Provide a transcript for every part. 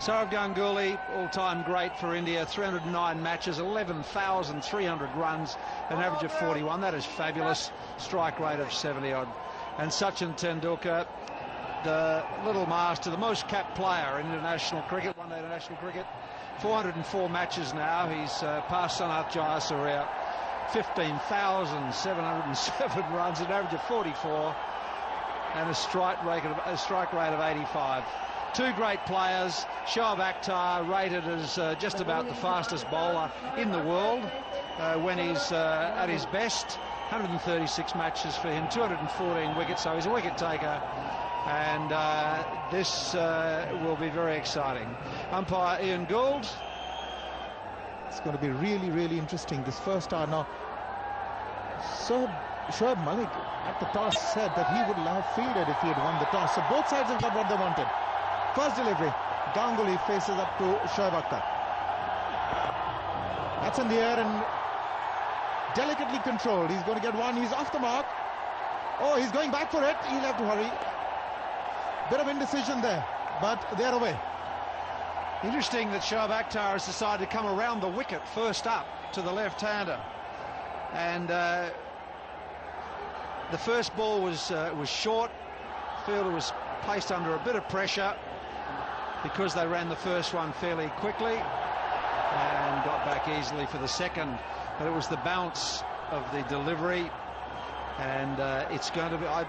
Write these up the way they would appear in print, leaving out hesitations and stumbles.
Sourav Ganguly, all-time great for India, 309 matches, 11,300 runs, an average of 41. That is fabulous. Strike rate of 70-odd. And Sachin Tendulkar, the little master, the most capped player in international cricket, one-day international cricket, 404 matches now. He's passed Sanath Jayasuriya, 15,707 runs, an average of 44, and a strike rate of 85. Two great players. Shoaib Akhtar rated as just about the fastest bowler in the world when he's at his best. 136 matches for him, 214 wickets, so he's a wicket taker, and this will be very exciting. Umpire Ian Gould. It's going to be really, really interesting this first hour. Now, Shoaib Malik at the toss said that he would have fielded if he had won the toss. So both sides have got what they wanted. First delivery, Ganguly faces up to Shoaib Akhtar. That's in the air and delicately controlled. He's going to get one. He's off the mark. Oh, he's going back for it. He'll have to hurry. Bit of indecision there, but they're away. Interesting that Shoaib Akhtar has decided to come around the wicket first up to the left-hander. And the first ball was short. Fielder was placed under a bit of pressure because they ran the first one fairly quickly and got back easily for the second. But it was the bounce of the delivery, and it's going to be, I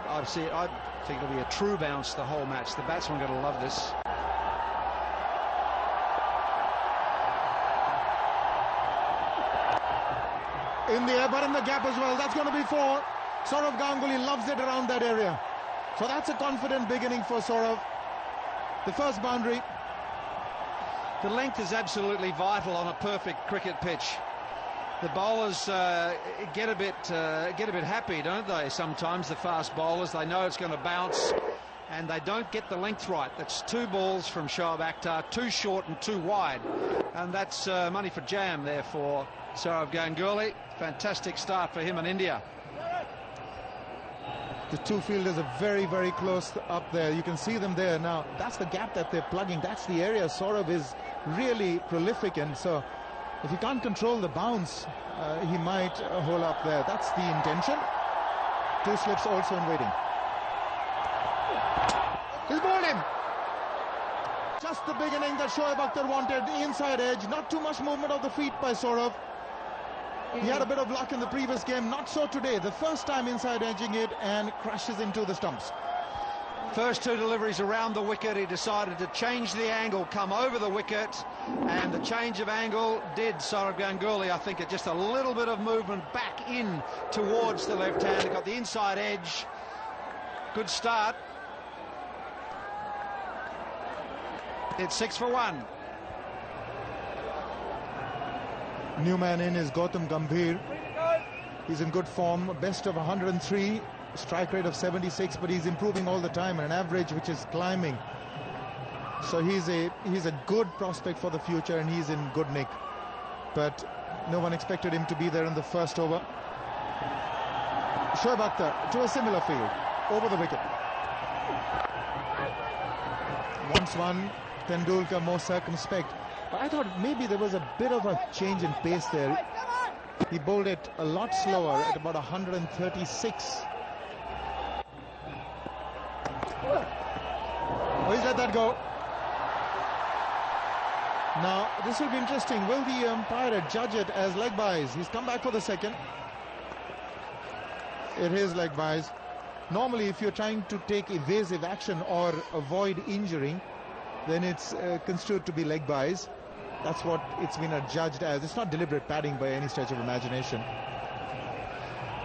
think it'll be a true bounce the whole match. The batsmen are going to love this. In the air, but in the gap as well. That's going to be four. Sourav Ganguly loves it around that area. So that's a confident beginning for Sourav. The first boundary. The length is absolutely vital on a perfect cricket pitch. The bowlers get a bit happy, don't they? Sometimes the fast bowlers, they know it's going to bounce, and they don't get the length right. That's two balls from Shoaib Akhtar, too short and too wide, and that's money for jam there for Sourav Ganguly. Fantastic start for him and India. The two fielders are very, very close up there. You can see them there now. That's the gap that they're plugging. That's the area Sourav is really prolific in. So if he can't control the bounce, he might hole up there. That's the intention. Two slips also in waiting. He's bowled him. Just the beginning that Shoaib Akhtar wanted. The inside edge. Not too much movement of the feet by Sourav. He had a bit of luck in the previous game. Not so today. The first time inside edging it and crashes into the stumps. First two deliveries around the wicket, he decided to change the angle, come over the wicket, and the change of angle did Sourav Ganguly, I think, just a little bit of movement back in towards the left hand. He got the inside edge. Good start. It's 6 for 1. New man in is Gautam Gambhir. He's in good form, best of 103, strike rate of 76, but he's improving all the time, and an average which is climbing. So he's a good prospect for the future, and he's in good nick. But no one expected him to be there in the first over. Shoaib Akhtar to a similar field, over the wicket. Once one, Tendulkar more circumspect. But I thought maybe there was a bit of a change in pace there. He bowled it a lot slower at about 136. Oh, he's let that go. Now, this will be interesting. Will the umpire judge it as leg byes? He's come back for the second. It is leg byes. Normally, if you're trying to take evasive action or avoid injuring, then it's construed to be leg byes. That's what it's been adjudged as. It's not deliberate padding by any stretch of imagination.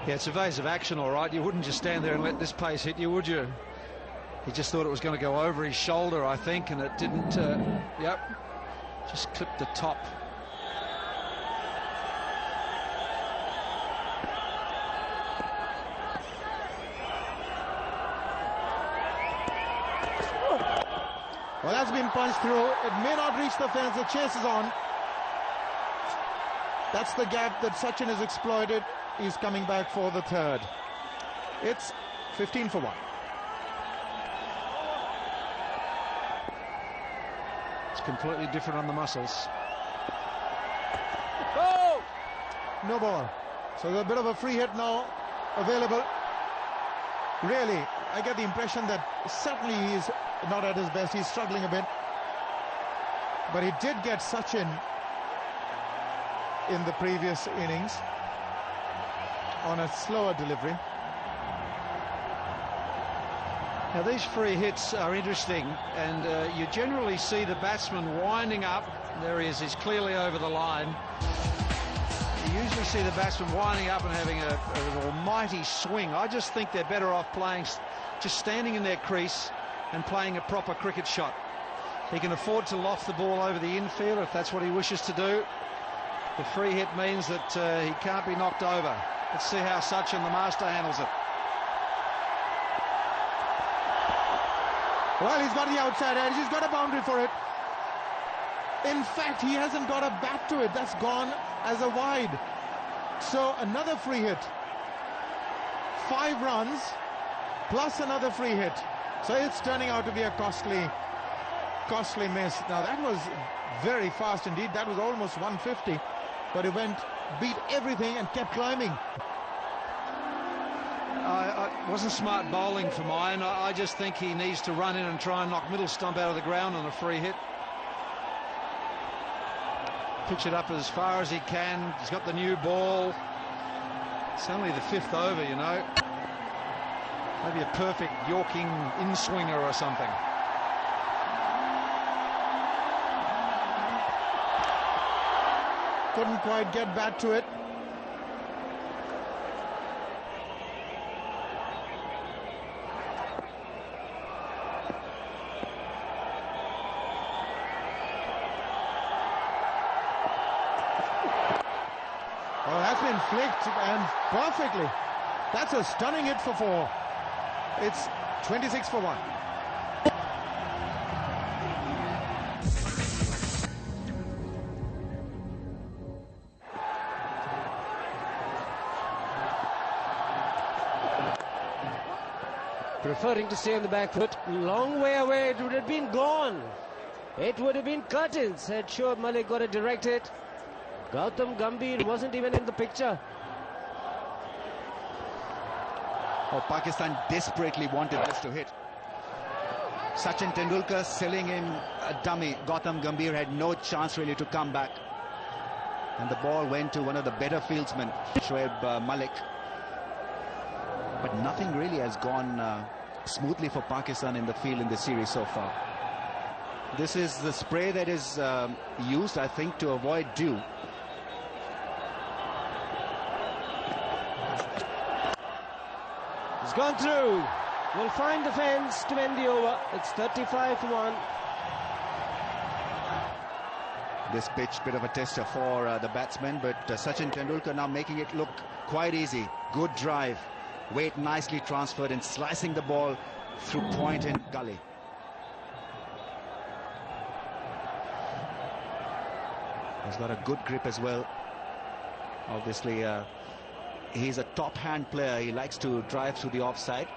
Yeah, it's evasive action, all right. You wouldn't just stand there and let this pace hit you, would you? He just thought it was going to go over his shoulder, I think, and it didn't. Yep, just clipped the top. Well, that's been punched through. It may not reach the fence. The chase is on. That's the gap that Sachin has exploited. He's coming back for the third. It's 15 for 1. It's completely different on the muscles. Oh! No ball. So there's a bit of a free hit now available. Really, I get the impression that certainly he's not at his best. He's struggling a bit. But he did get Sachin in the previous innings on a slower delivery. Now these free hits are interesting, and you generally see the batsman winding up. There he is, he's clearly over the line. You usually see the batsman winding up and having an almighty swing. I just think they're better off playing, just standing in their crease and playing a proper cricket shot. He can afford to loft the ball over the infield if that's what he wishes to do. The free hit means that he can't be knocked over. Let's see how Sachin, the master, handles it. Well, he's got the outside edge. He's got a boundary for it. In fact, he hasn't got a bat to it. That's gone as a wide. So another free hit. 5 runs plus another free hit. So it's turning out to be a costly miss. Now that was very fast indeed. That was almost 150. But it beat everything and kept climbing. It wasn't smart bowling for mine. I just think he needs to run in and try and knock middle stump out of the ground on a free hit. Pitch it up as far as he can. He's got the new ball. It's only the 5th over, you know. Maybe a perfect Yorking in-swinger or something. Couldn't quite get back to it. Oh, that's been flicked and perfectly. That's a stunning hit for 4. It's 26 for 1. Preferring to stay on the back foot. Long way away, it would have been gone. It would have been curtains had Shoaib Malik got it directed. Gautam Gambhir wasn't even in the picture. Oh, Pakistan desperately wanted this to hit. Sachin Tendulkar selling him a dummy. Gautam Gambhir had no chance really to come back. And the ball went to one of the better fieldsmen, Shoaib Malik. But nothing really has gone smoothly for Pakistan in the field in the series so far. This is the spray that is used, I think, to avoid dew. It's gone through. Will find the fence to end the over. It's 35 for 1. This pitch, bit of a tester for the batsmen, but Sachin Tendulkar now making it look quite easy. Good drive. Weight nicely transferred and slicing the ball through point and gully. He's got a good grip as well. Obviously, he's a top hand player. He likes to drive through the offside.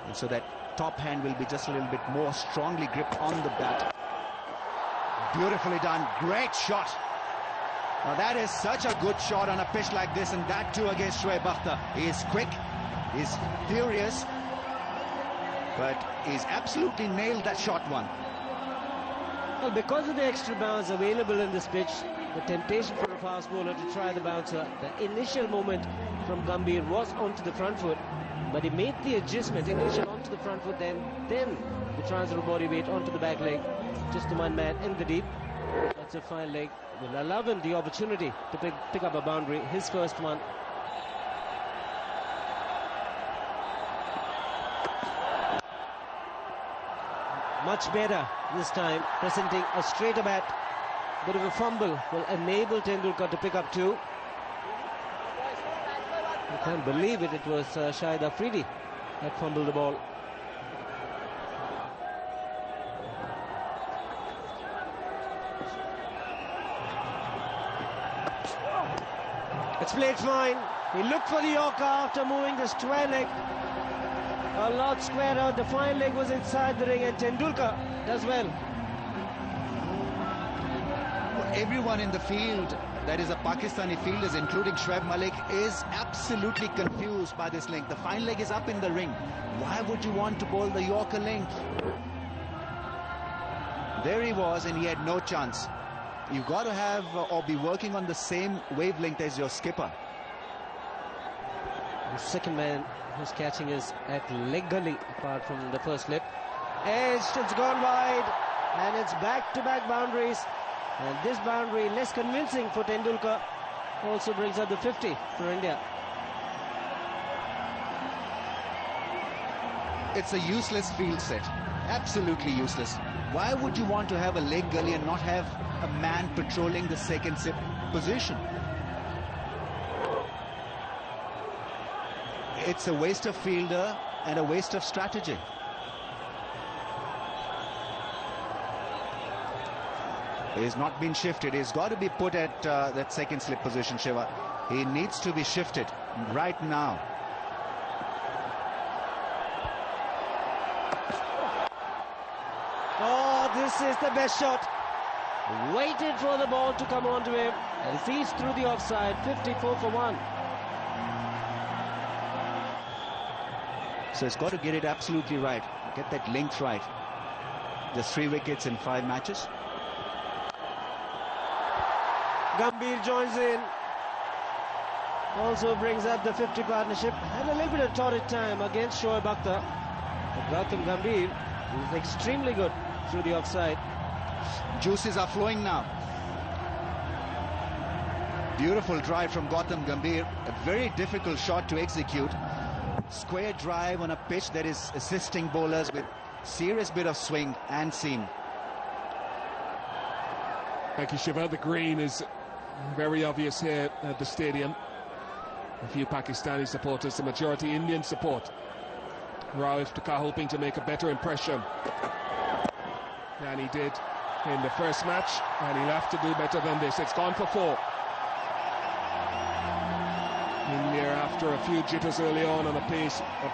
And so that top hand will be just a little bit more strongly gripped on the bat. Beautifully done. Great shot. Now that is such a good shot on a pitch like this, and that too against Shoaib Akhtar. He is quick. He's furious. But he's absolutely nailed that shot one. Well, because of the extra bounce available in this pitch, the temptation for a fast bowler to try the bouncer, the initial movement from Gambhir was onto the front foot, but he made the adjustment, initial onto the front foot, then the transfer of body weight onto the back leg, just the one man in the deep. That's a fine leg. Will allow him the opportunity to pick up a boundary, his first one. Much better this time, presenting a straighter bat. Bit of a fumble will enable Tendulkar to pick up 2. I can't believe it. It was Shahid Afridi that fumbled the ball. It's played fine. He looked for the Yorker after moving the square leg. A lot squarer. The fine leg was inside the ring, and Tendulkar does well. everyone in the field, that is a Pakistani fielders, including Shoaib Malik, is absolutely confused by this length. The fine leg is up in the ring. Why would you want to bowl the Yorker length? There he was, and he had no chance. You've got to have or be working on the same wavelength as your skipper. The second man who's catching is at leg gully, apart from the first slip. It's gone wide, and it's back-to-back boundaries. And this boundary, less convincing for Tendulkar, also brings up the 50 for India. It's a useless field set. Absolutely useless. Why would you want to have a leg gully and not have a man patrolling the second slip position? It's a waste of fielder and a waste of strategy. He's not been shifted. He's got to be put at that second slip position, Shiva. He needs to be shifted right now. Oh, this is the best shot. Waited for the ball to come on to him, and sees through the offside. 54 for 1. So he's got to get it absolutely right. Get that length right. Just 3 wickets in 5 matches. Gambhir joins in. Also brings up the 50 partnership. Had a little bit of torrid time against Shoaib Akhtar. But Gautam Gambhir is extremely good through the offside. Juices are flowing now. Beautiful drive from Gautam Gambhir. A very difficult shot to execute. Square drive on a pitch that is assisting bowlers with serious bit of swing and seam. Thank you, Shiva. The green is very obvious here at the stadium. A few Pakistani supporters, the majority Indian support. Rauf Taka hoping to make a better impression than he did in the first match, and he'll have to do better than this. It's gone for 4. India, after a few jitters early on a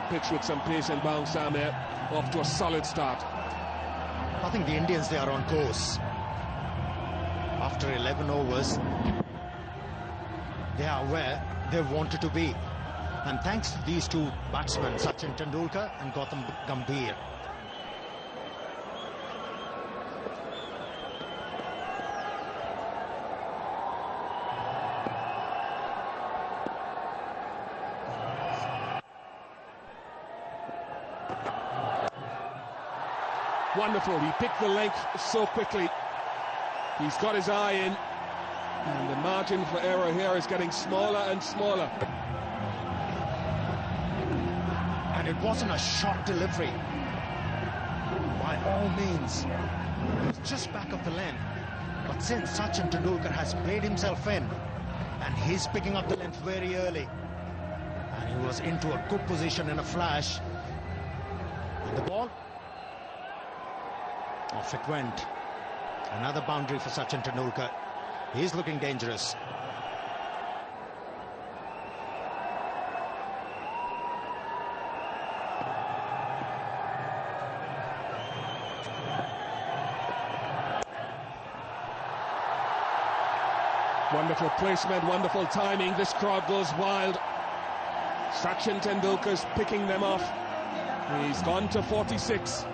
pitch with some pace and bounce, off to a solid start. I think the Indians, they are on course. After 11 overs, they are where they wanted to be. And thanks to these two batsmen, Sachin Tendulkar and Gautam Gambhir. Wonderful. He picked the length so quickly. He's got his eye in, and the margin for error here is getting smaller and smaller. And it wasn't a short delivery. By all means, it was just back of the length. But since Sachin Tendulkar has played himself in, and he's picking up the length very early, and he was into a good position in a flash, and the ball, off it went. Another boundary for Sachin Tendulkar. He's looking dangerous. Wonderful placement, wonderful timing. This crowd goes wild. Sachin Tendulkar's picking them off. He's gone to 46.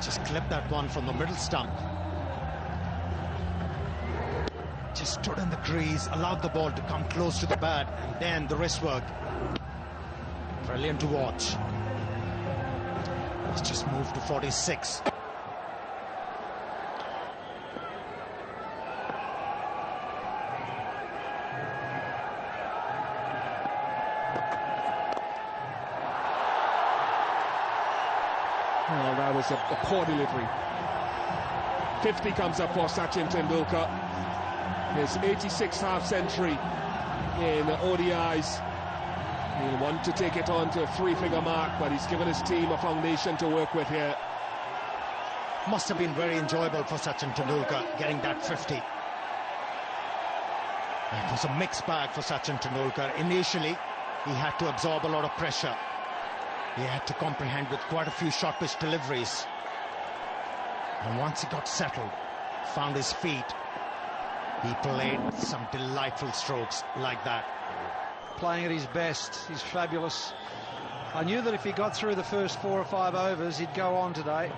Just clipped that one from the middle stump. Just stood in the crease, allowed the ball to come close to the bat, and then the wrist work. Brilliant to watch. He's just moved to 46. Oh, that was a poor delivery. 50 comes up for Sachin Tendulkar. His 86th half-century in ODIs. He'll want to take it on to a 3-figure mark, but he's given his team a foundation to work with here. Must have been very enjoyable for Sachin Tendulkar getting that 50. It was a mixed bag for Sachin Tendulkar. Initially, he had to absorb a lot of pressure. He had to comprehend with quite a few short pitch deliveries. And once he got settled, found his feet, he played some delightful strokes like that. Playing at his best. He's fabulous. I knew that if he got through the first 4 or 5 overs, he'd go on today.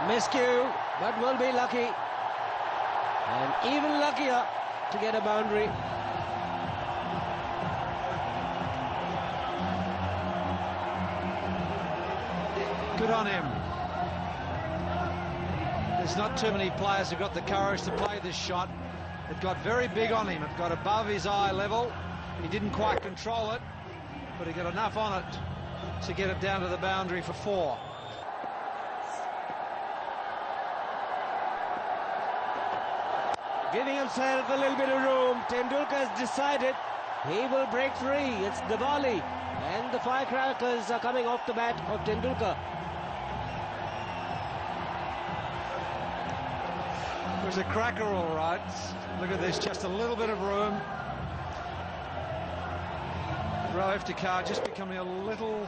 Miscue, but will be lucky. And even luckier to get a boundary. Good on him. There's not too many players who've got the courage to play this shot. It got very big on him. It got above his eye level. He didn't quite control it, but he got enough on it to get it down to the boundary for 4. Giving himself a little bit of room. Tendulkar has decided he will break free. It's Diwali, and the firecrackers are coming off the bat of Tendulkar. It was a cracker, all right. Look at this, just a little bit of room. Relive just becoming a little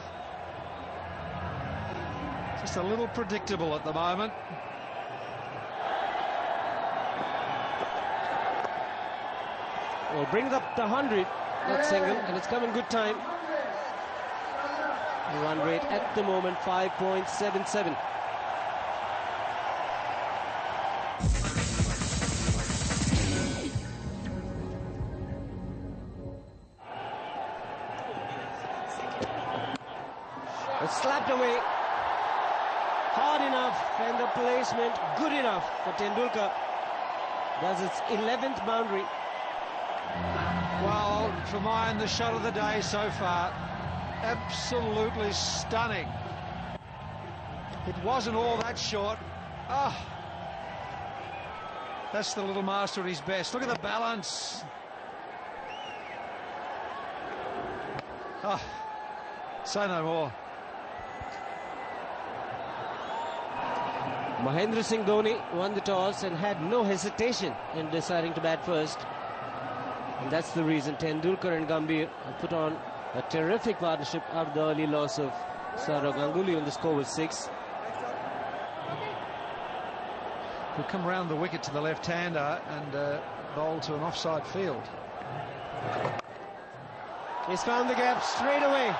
predictable at the moment. Well, brings up the 100, that single, and it's come in good time. The run rate at the moment 5.77. It's slapped away. Hard enough, and the placement good enough for Tendulkar. Does its 11th boundary. Well, for mine, the shot of the day so far, absolutely stunning. It wasn't all that short. That's the little master at his best. Look at the balance. Say no more. Mahendra Singh Dhoni won the toss and had no hesitation in deciding to bat first. And that's the reason Tendulkar and Gambhir have put on a terrific partnership after the early loss of Sourav Ganguly when the score was 6. He'll come round the wicket to the left-hander and bowl to an offside field. He's found the gap straight away.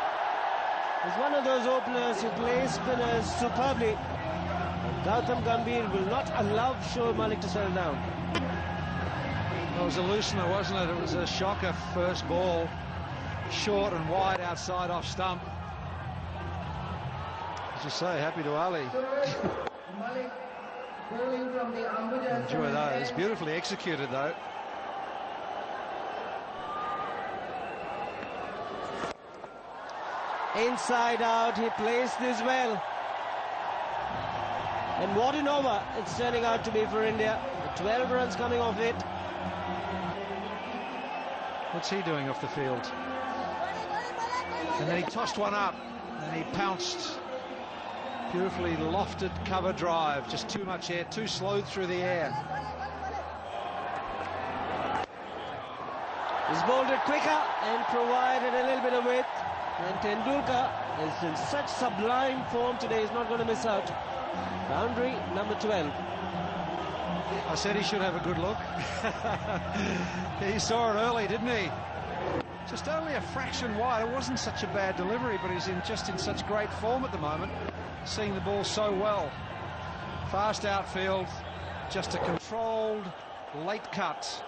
He's one of those openers who plays spinners superbly. And Gautam Gambhir will not allow Shoaib Malik to settle down. It was a loosener, wasn't it? It was a shocker first ball. Short and wide outside off stump. As you say, happy to Ali. Enjoy those. Beautifully executed, though. Inside out, he placed this well. And what an over it's turning out to be for India. The 12 runs coming off it. What's he doing off the field? And then he tossed one up and he pounced. Beautifully lofted cover drive, just too much air, too slow through the air. He's bowled it quicker and provided a little bit of width. And Tendulkar is in such sublime form today, he's not going to miss out. Boundary number 12. I said he should have a good look. He saw it early, didn't he? Just only a fraction wide. It wasn't such a bad delivery, but he's just in such great form at the moment, seeing the ball so well. Fast outfield, just a controlled late cut.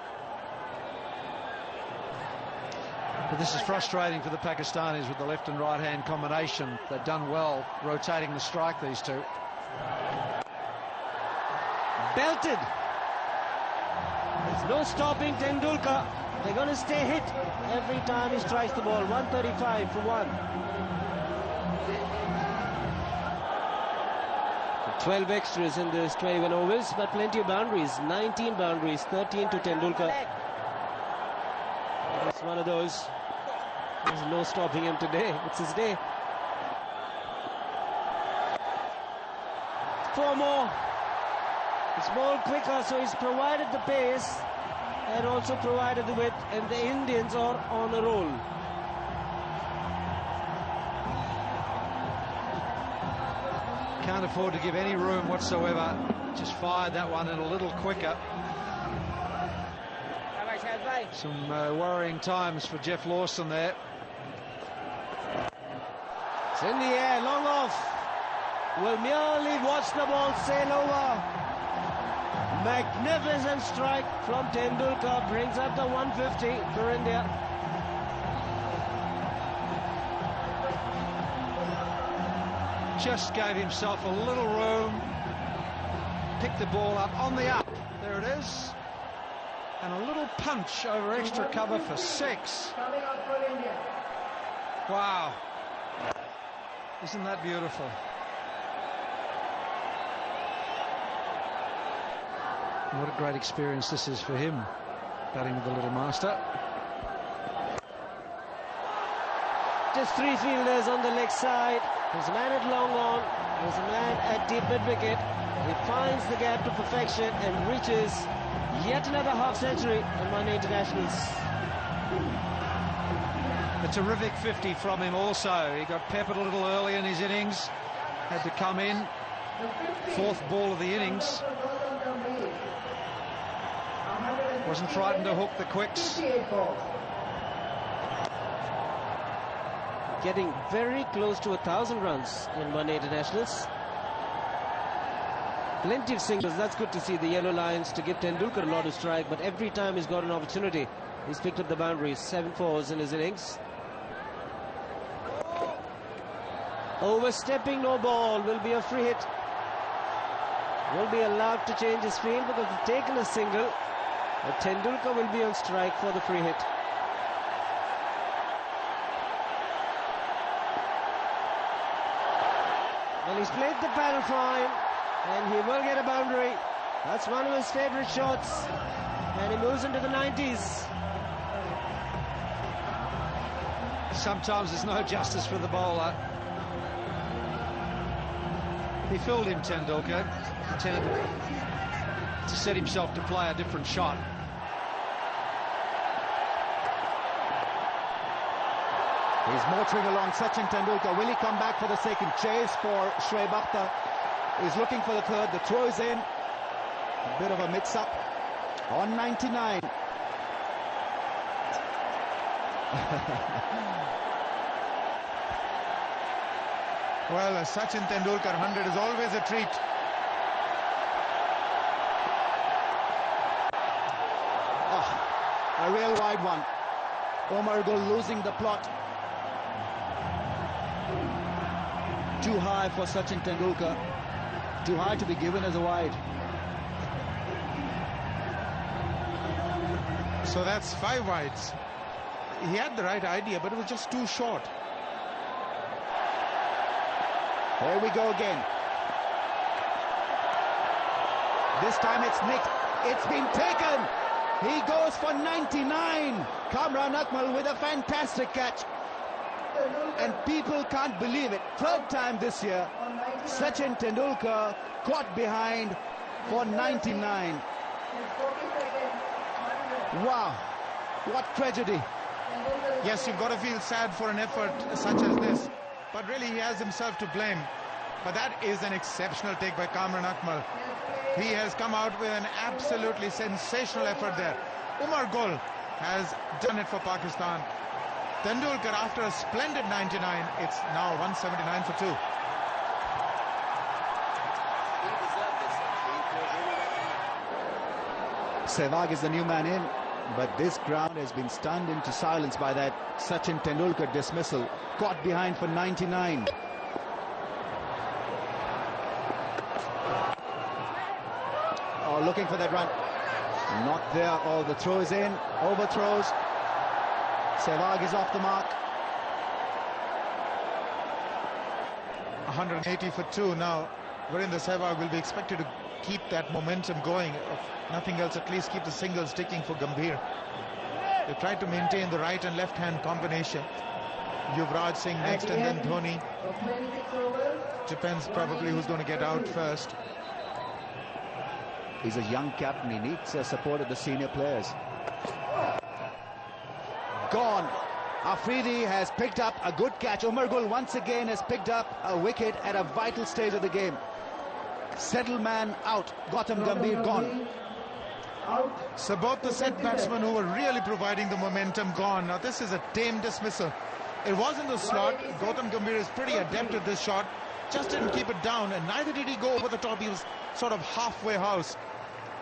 But this is frustrating for the Pakistanis with the left and right hand combination. They've done well rotating the strike, these two. Belted. There's no stopping Tendulkar. They're going to stay hit every time he strikes the ball. 135 for 1. 12 extras in this 21 overs, but plenty of boundaries. 19 boundaries, 13 to Tendulkar. It's one of those. There's no stopping him today. It's his day. 4 more. It's bowled quicker, so he's provided the pace and also provided the width, and the Indians are on a roll. Can't afford to give any room whatsoever. Just fired that one in a little quicker. Some worrying times for Jeff Lawson there. It's in the air, long off. Will merely watch the ball sail over. Magnificent strike from Tendulkar, brings up the 150 for India. Just gave himself a little room, picked the ball up on the up. There it is. And a little punch over extra cover for 6. Wow. Isn't that beautiful? What a great experience this is for him, batting with the little master. Just 3 fielders on the leg side. There's a man at long on, there's a man at deep mid-wicket. He finds the gap to perfection and reaches yet another half-century in one internationals. A terrific 50 from him also. He got peppered a little early in his innings, had to come in. 4th ball of the innings. Wasn't frightened to hook the quicks. Getting very close to 1,000 runs in one internationals. Plenty of singles, that's good to see. The yellow lines to give Tendulkar a lot of strike, but every time he's got an opportunity, he's picked up the boundaries. 7 fours in his innings. Overstepping, no ball, will be a free hit. Will be allowed to change his field because he's taken a single. But Tendulkar will be on strike for the free hit. Well, he's played the paddle fine, and he will get a boundary. That's one of his favourite shots, and he moves into the 90s. Sometimes there's no justice for the bowler. He fooled him, Tendulkar. Intended to set himself to play a different shot. He's motoring along. Sachin Tendulkar. Will he come back for the second? Chase for Shrey Bakhtar. He's looking for the third. The throw is in. A bit of a mix-up on 99. Well, a Sachin Tendulkar 100 is always a treat. A real wide one. Omar Gul losing the plot. Too high for Sachin Tendulkar. Too high to be given as a wide. So that's 5 wides. He had the right idea, but it was just too short. Here we go again. This time it's nicked. It's been taken. He goes for 99. Kamran Akmal with a fantastic catch. And people can't believe it. 3rd time this year, Sachin Tendulkar caught behind for 99. Wow, what tragedy. Yes, you've got to feel sad for an effort such as this. But really, he has himself to blame. But that is an exceptional take by Kamran Akmal. He has come out with an absolutely sensational effort there. Umar Gul has done it for Pakistan. Tendulkar, after a splendid 99, it's now 179 for 2. Sehwag is the new man in, but this ground has been stunned into silence by that Sachin Tendulkar dismissal. Caught behind for 99. Oh, looking for that run. Not there. Oh, the throw is in. Overthrows. Sehwag is off the mark. 180 for 2 now. Virendra Sehwag will be expected to keep that momentum going. If nothing else, at least keep the singles ticking for Gambhir. They tried to maintain the right and left hand combination. Yuvraj Singh next and then Dhoni. Depends probably who's going to get out first. He's a young captain. He needs support of the senior players. Gone. Afridi has picked up a good catch. Umar Gul once again has picked up a wicket at a vital stage of the game. Settled man out. Gautam Gambhir gone. So both the set batsmen who were really providing the momentum gone. Now this is a tame dismissal. It was in the slot. Gautam Gambhir is pretty adept at this shot. Just didn't keep it down, and neither did he go over the top. He was sort of halfway house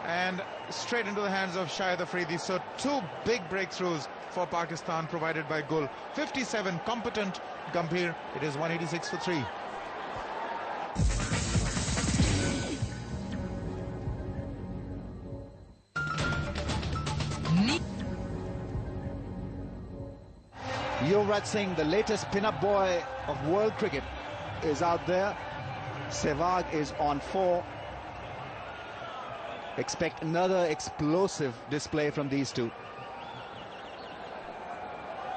and straight into the hands of Shahid Afridi. So two big breakthroughs for Pakistan provided by Gul. 57 competent Gambhir. It is 186 for 3. Yuvraj Singh, the latest pin-up boy of world cricket, is out there. Sehwag is on 4. Expect another explosive display from these two.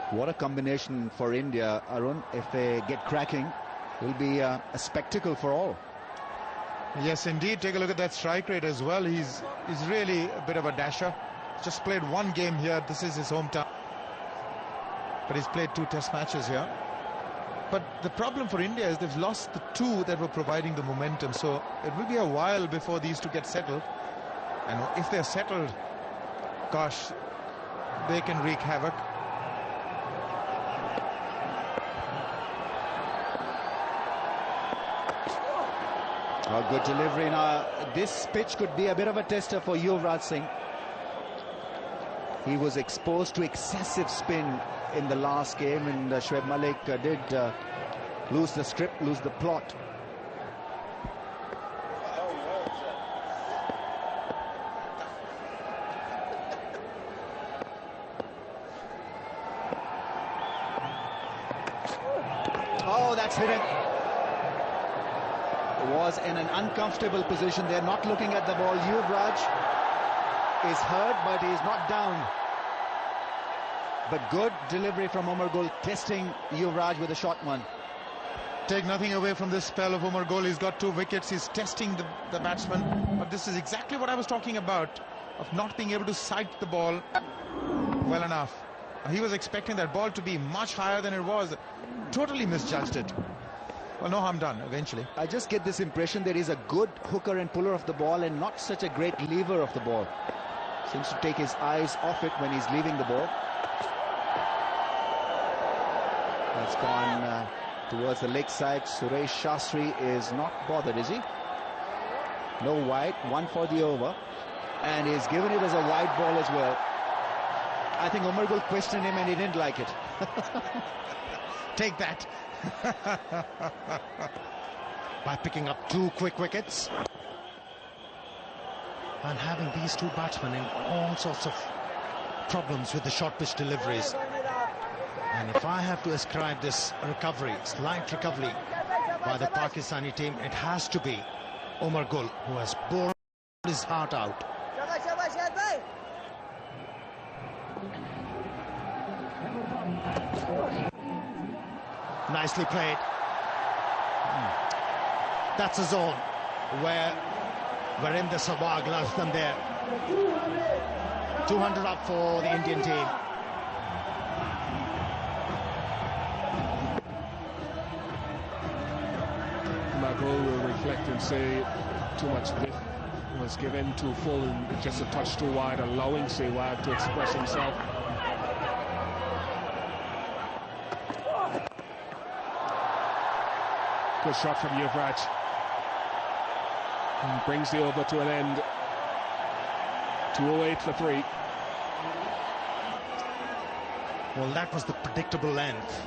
What a combination for India, Arun. If they get cracking, it will be a spectacle for all. Yes, indeed. Take a look at that strike rate as well. He's really a bit of a dasher. Just played one game here. This is his hometown. But he's played 2 test matches here. But the problem for India is they've lost the 2 that were providing the momentum. So it will be a while before these 2 get settled. And if they're settled, gosh, they can wreak havoc. A good delivery. Now, this pitch could be a bit of a tester for Yuvraj Singh. He was exposed to excessive spin in the last game, and Shoaib Malik did lose the script, lose the plot. Oh, that's hidden. Was in an uncomfortable position. They're not looking at the ball. Yuvraj is hurt, but he's not down. But good delivery from Umar Gul, testing Yuvraj with a short one. Take nothing away from this spell of Umar Gul. He's got 2 wickets. He's testing the batsman. But this is exactly what I was talking about, of not being able to sight the ball well enough. He was expecting that ball to be much higher than it was. Totally misjudged it. Well, no harm done, eventually. I just get this impression that he's a good hooker and puller of the ball and not such a great lever of the ball. Seems to take his eyes off it when he's leaving the ball. That's gone towards the leg side. Suresh Shastri is not bothered, is he? No wide, 1 for the over. And he's given it as a wide ball as well. I think Umar Gul questioned him and he didn't like it. Take that. By picking up 2 quick wickets and having these 2 batsmen in all sorts of problems with the short pitch deliveries. And if I have to ascribe this recovery, slight recovery by the Pakistani team, it has to be Umar Gul, who has bowled his heart out. Nicely played. That's a zone where Virendra Sehwag loves them there. 200 up for the Indian team. Magul will reflect and say too much width was given, too full and just a touch too wide, allowing Sehwag to express himself. Good shot from Yuvraj. And brings the over to an end. 208 for 3. Well, that was the predictable length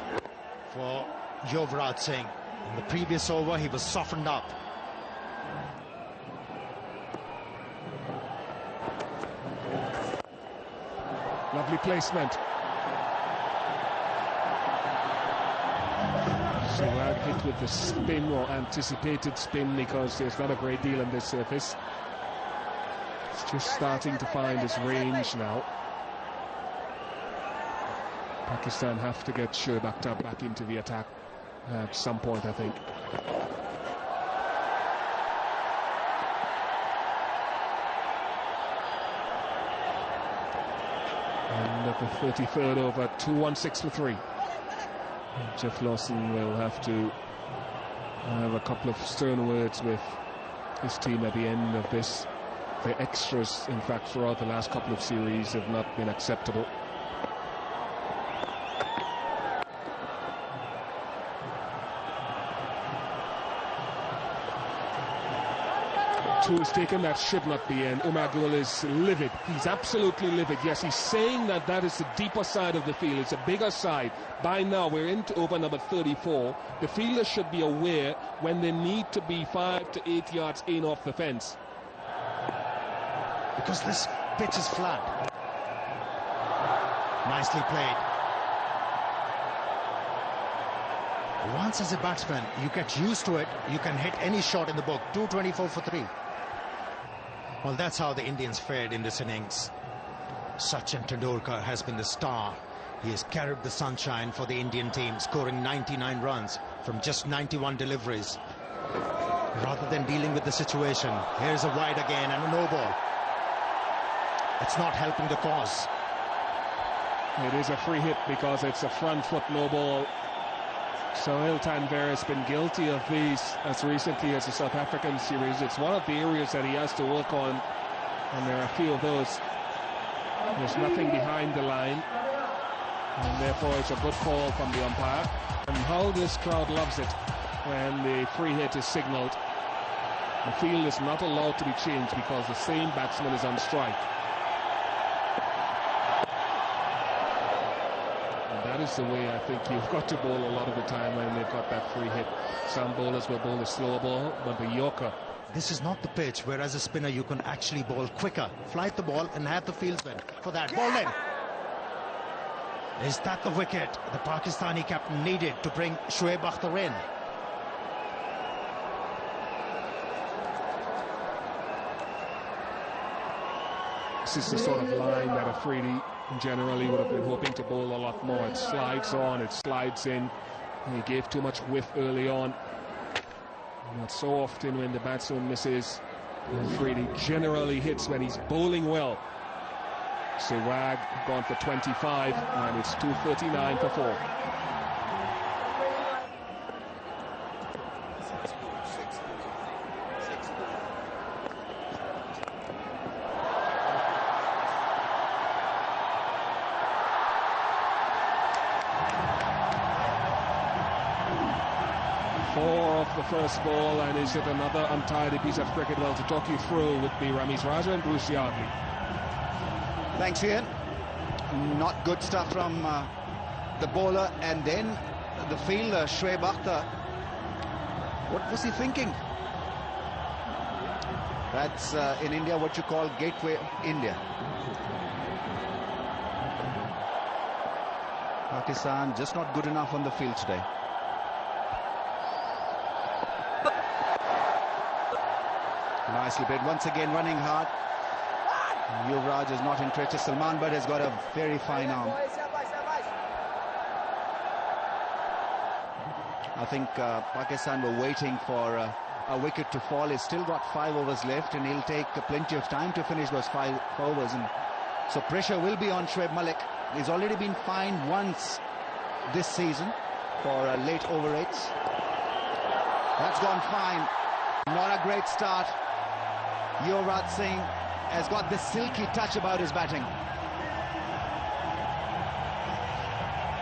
for Yuvraj Singh. In the previous over, he was softened up. Lovely placement. Sehwag hit with the spin, or anticipated spin, because there's not a great deal on this surface. It's just starting to find his range now. Pakistan have to get Shoaib Akhtar back into the attack at some point, I think. And And at the 33rd over, 2-1-6 for 3. Jeff Lawson will have to have a couple of stern words with his team at the end of this. The extras, in fact, throughout the last couple of series have not been acceptable. Two is taken, that should not be, and Umar Gul is livid. He's absolutely livid. Yes, he's saying that that is the deeper side of the field. It's a bigger side. By now, we're into over number 34. The fielders should be aware when they need to be 5 to 8 yards in off the fence. Because this pitch is flat. Nicely played. Once as a batsman, you get used to it, you can hit any shot in the book. 224 for 3. Well, that's how the Indians fared in this innings. Sachin Tendulkar has been the star. He has carried the sunshine for the Indian team, scoring 99 runs from just 91 deliveries. Rather than dealing with the situation, here's a wide again and a no ball. It's not helping the cause. It is a free hit because it's a front foot no ball. Sohail Tanvir has been guilty of these as recently as the South African series. It's one of the areas that he has to work on, and there are a few of those. There's nothing behind the line, and therefore it's a good call from the umpire. And how this crowd loves it when the free hit is signaled. The field is not allowed to be changed because the same batsman is on strike. That is the way I think you've got to bowl a lot of the time when they've got that free hit. Some bowlers will bowl a slower ball, but the Yorker. This is not the pitch where as a spinner you can actually bowl quicker. Flight the ball and have the fieldsman for that. Ball in. Is that the wicket the Pakistani captain needed to bring Shoaib Akhtar in? This is the sort of line that Afridi generally would have been hoping to bowl a lot more. It slides on, it slides in. He gave too much whiff early on. Not so often when the batsman misses. Afridi generally hits when he's bowling well. Sehwag gone for 25, and it's 239 for 4. The first ball, and is it another untidy piece of cricket? Well, to talk you through would be Ramiz Raja and Bruce Yardley. Thanks, Ian. Not good stuff from the bowler, and then the fielder, Shoaib Akhtar. What was he thinking? That's in India what you call Gateway India. Pakistan just not good enough on the field today. Nicely played. Once again running hard. Yuvraj is not interested. Salman Butt has got a very fine arm. I think Pakistan were waiting for a wicket to fall. He's still got 5 overs left, and he'll take plenty of time to finish those 5 overs. And so pressure will be on Shoaib Malik. He's already been fined once this season for late over rates. That's gone fine. Not a great start. Yuvraj Singh has got this silky touch about his batting.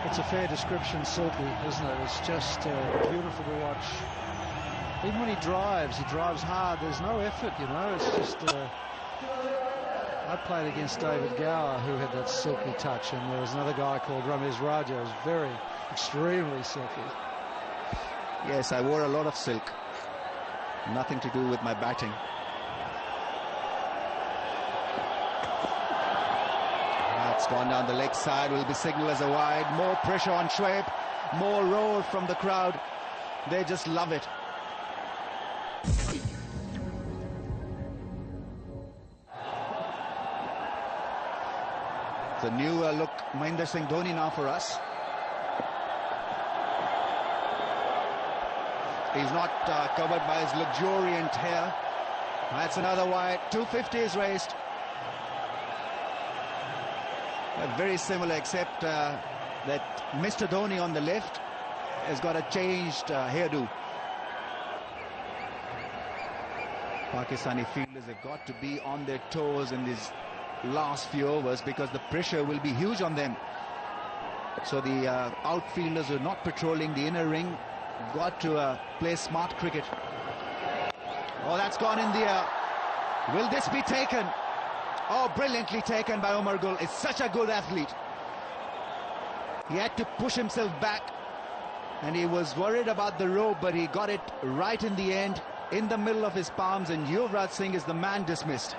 It's a fair description, silky, isn't it? It's just beautiful to watch. Even when he drives hard. There's no effort, you know. It's just... I played against David Gower, who had that silky touch, and there was another guy called Ramiz Raja, who was extremely silky. Yes, I wore a lot of silk. Nothing to do with my batting. That's gone down the leg side, will be signaled as a wide. More pressure on Shoaib, more roar from the crowd. They just love it. The new look Mahendra Singh Dhoni now for us. He's not covered by his luxuriant hair. That's another wide. 250 is raised. Very similar, except that Mr. Dhoni on the left has got a changed hairdo. Pakistani fielders have got to be on their toes in these last few overs because the pressure will be huge on them. So the outfielders who are not patrolling the inner ring got to play smart cricket. Oh, that's gone in the air. Will this be taken? Oh, brilliantly taken by Umar Gul. Is such a good athlete. He had to push himself back and he was worried about the rope, but he got it right in the end, in the middle of his palms, and Yuvraj Singh is the man dismissed.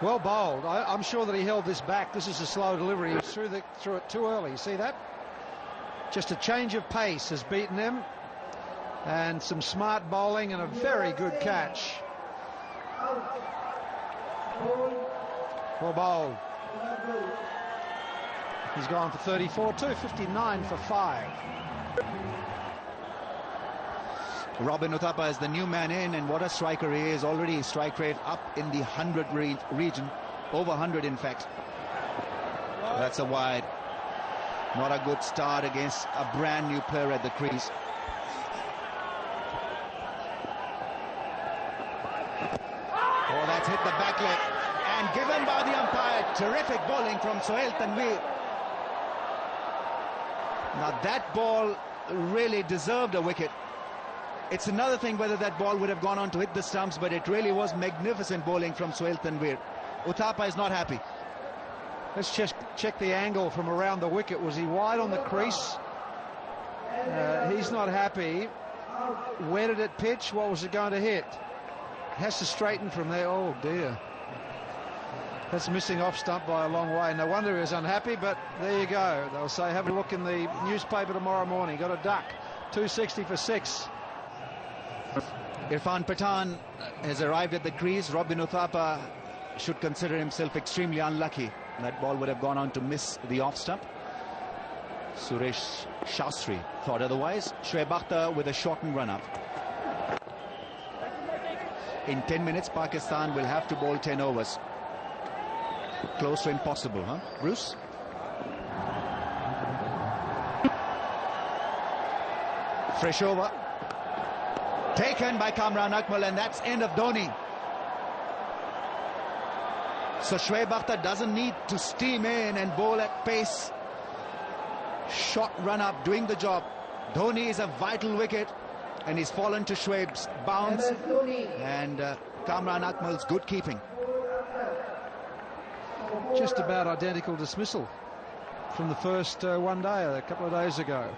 Well bowled. I'm sure that he held this back. This is a slow delivery. He was through it too early. You see that? Just a change of pace has beaten him, and some smart bowling and a very good catch. Well bowled. He's gone for 34, 259 for 5. Robin Uthappa is the new man in, and what a striker he is. Already strike rate up in the 100 region, over 100 in fact. That's a wide. Not a good start against a brand new player at the crease. Oh, that's hit the back leg and given by the umpire. Terrific bowling from Sohail Tanveer. Now that ball really deserved a wicket. It's another thing whether that ball would have gone on to hit the stumps, but it really was magnificent bowling from Sohail Tanveer. Uthappa is not happy. Let's just check the angle from around the wicket. Was he wide on the crease? He's not happy. Where did it pitch? What was it going to hit? Has to straighten from there. Oh dear. That's missing off stump by a long way. No wonder he was unhappy, but there you go. They'll say, have a look in the newspaper tomorrow morning. Got a duck. 260 for 6. Irfan Pathan has arrived at the crease. Robin Uthappa should consider himself extremely unlucky. That ball would have gone on to miss the off stump. Suresh Shastri thought otherwise. Shoaib Akhtar with a shortened run up. In 10 minutes, Pakistan will have to bowl 10 overs. Close to impossible, huh, Bruce? Fresh over. Taken by Kamran Akmal, and that's end of Dhoni. So Shoaib Akhtar doesn't need to steam in and bowl at pace. Short run up, doing the job. Dhoni is a vital wicket, and he's fallen to Shoaib's bounce and Kamran Akmal's good keeping. Just about identical dismissal from the first one day, a couple of days ago.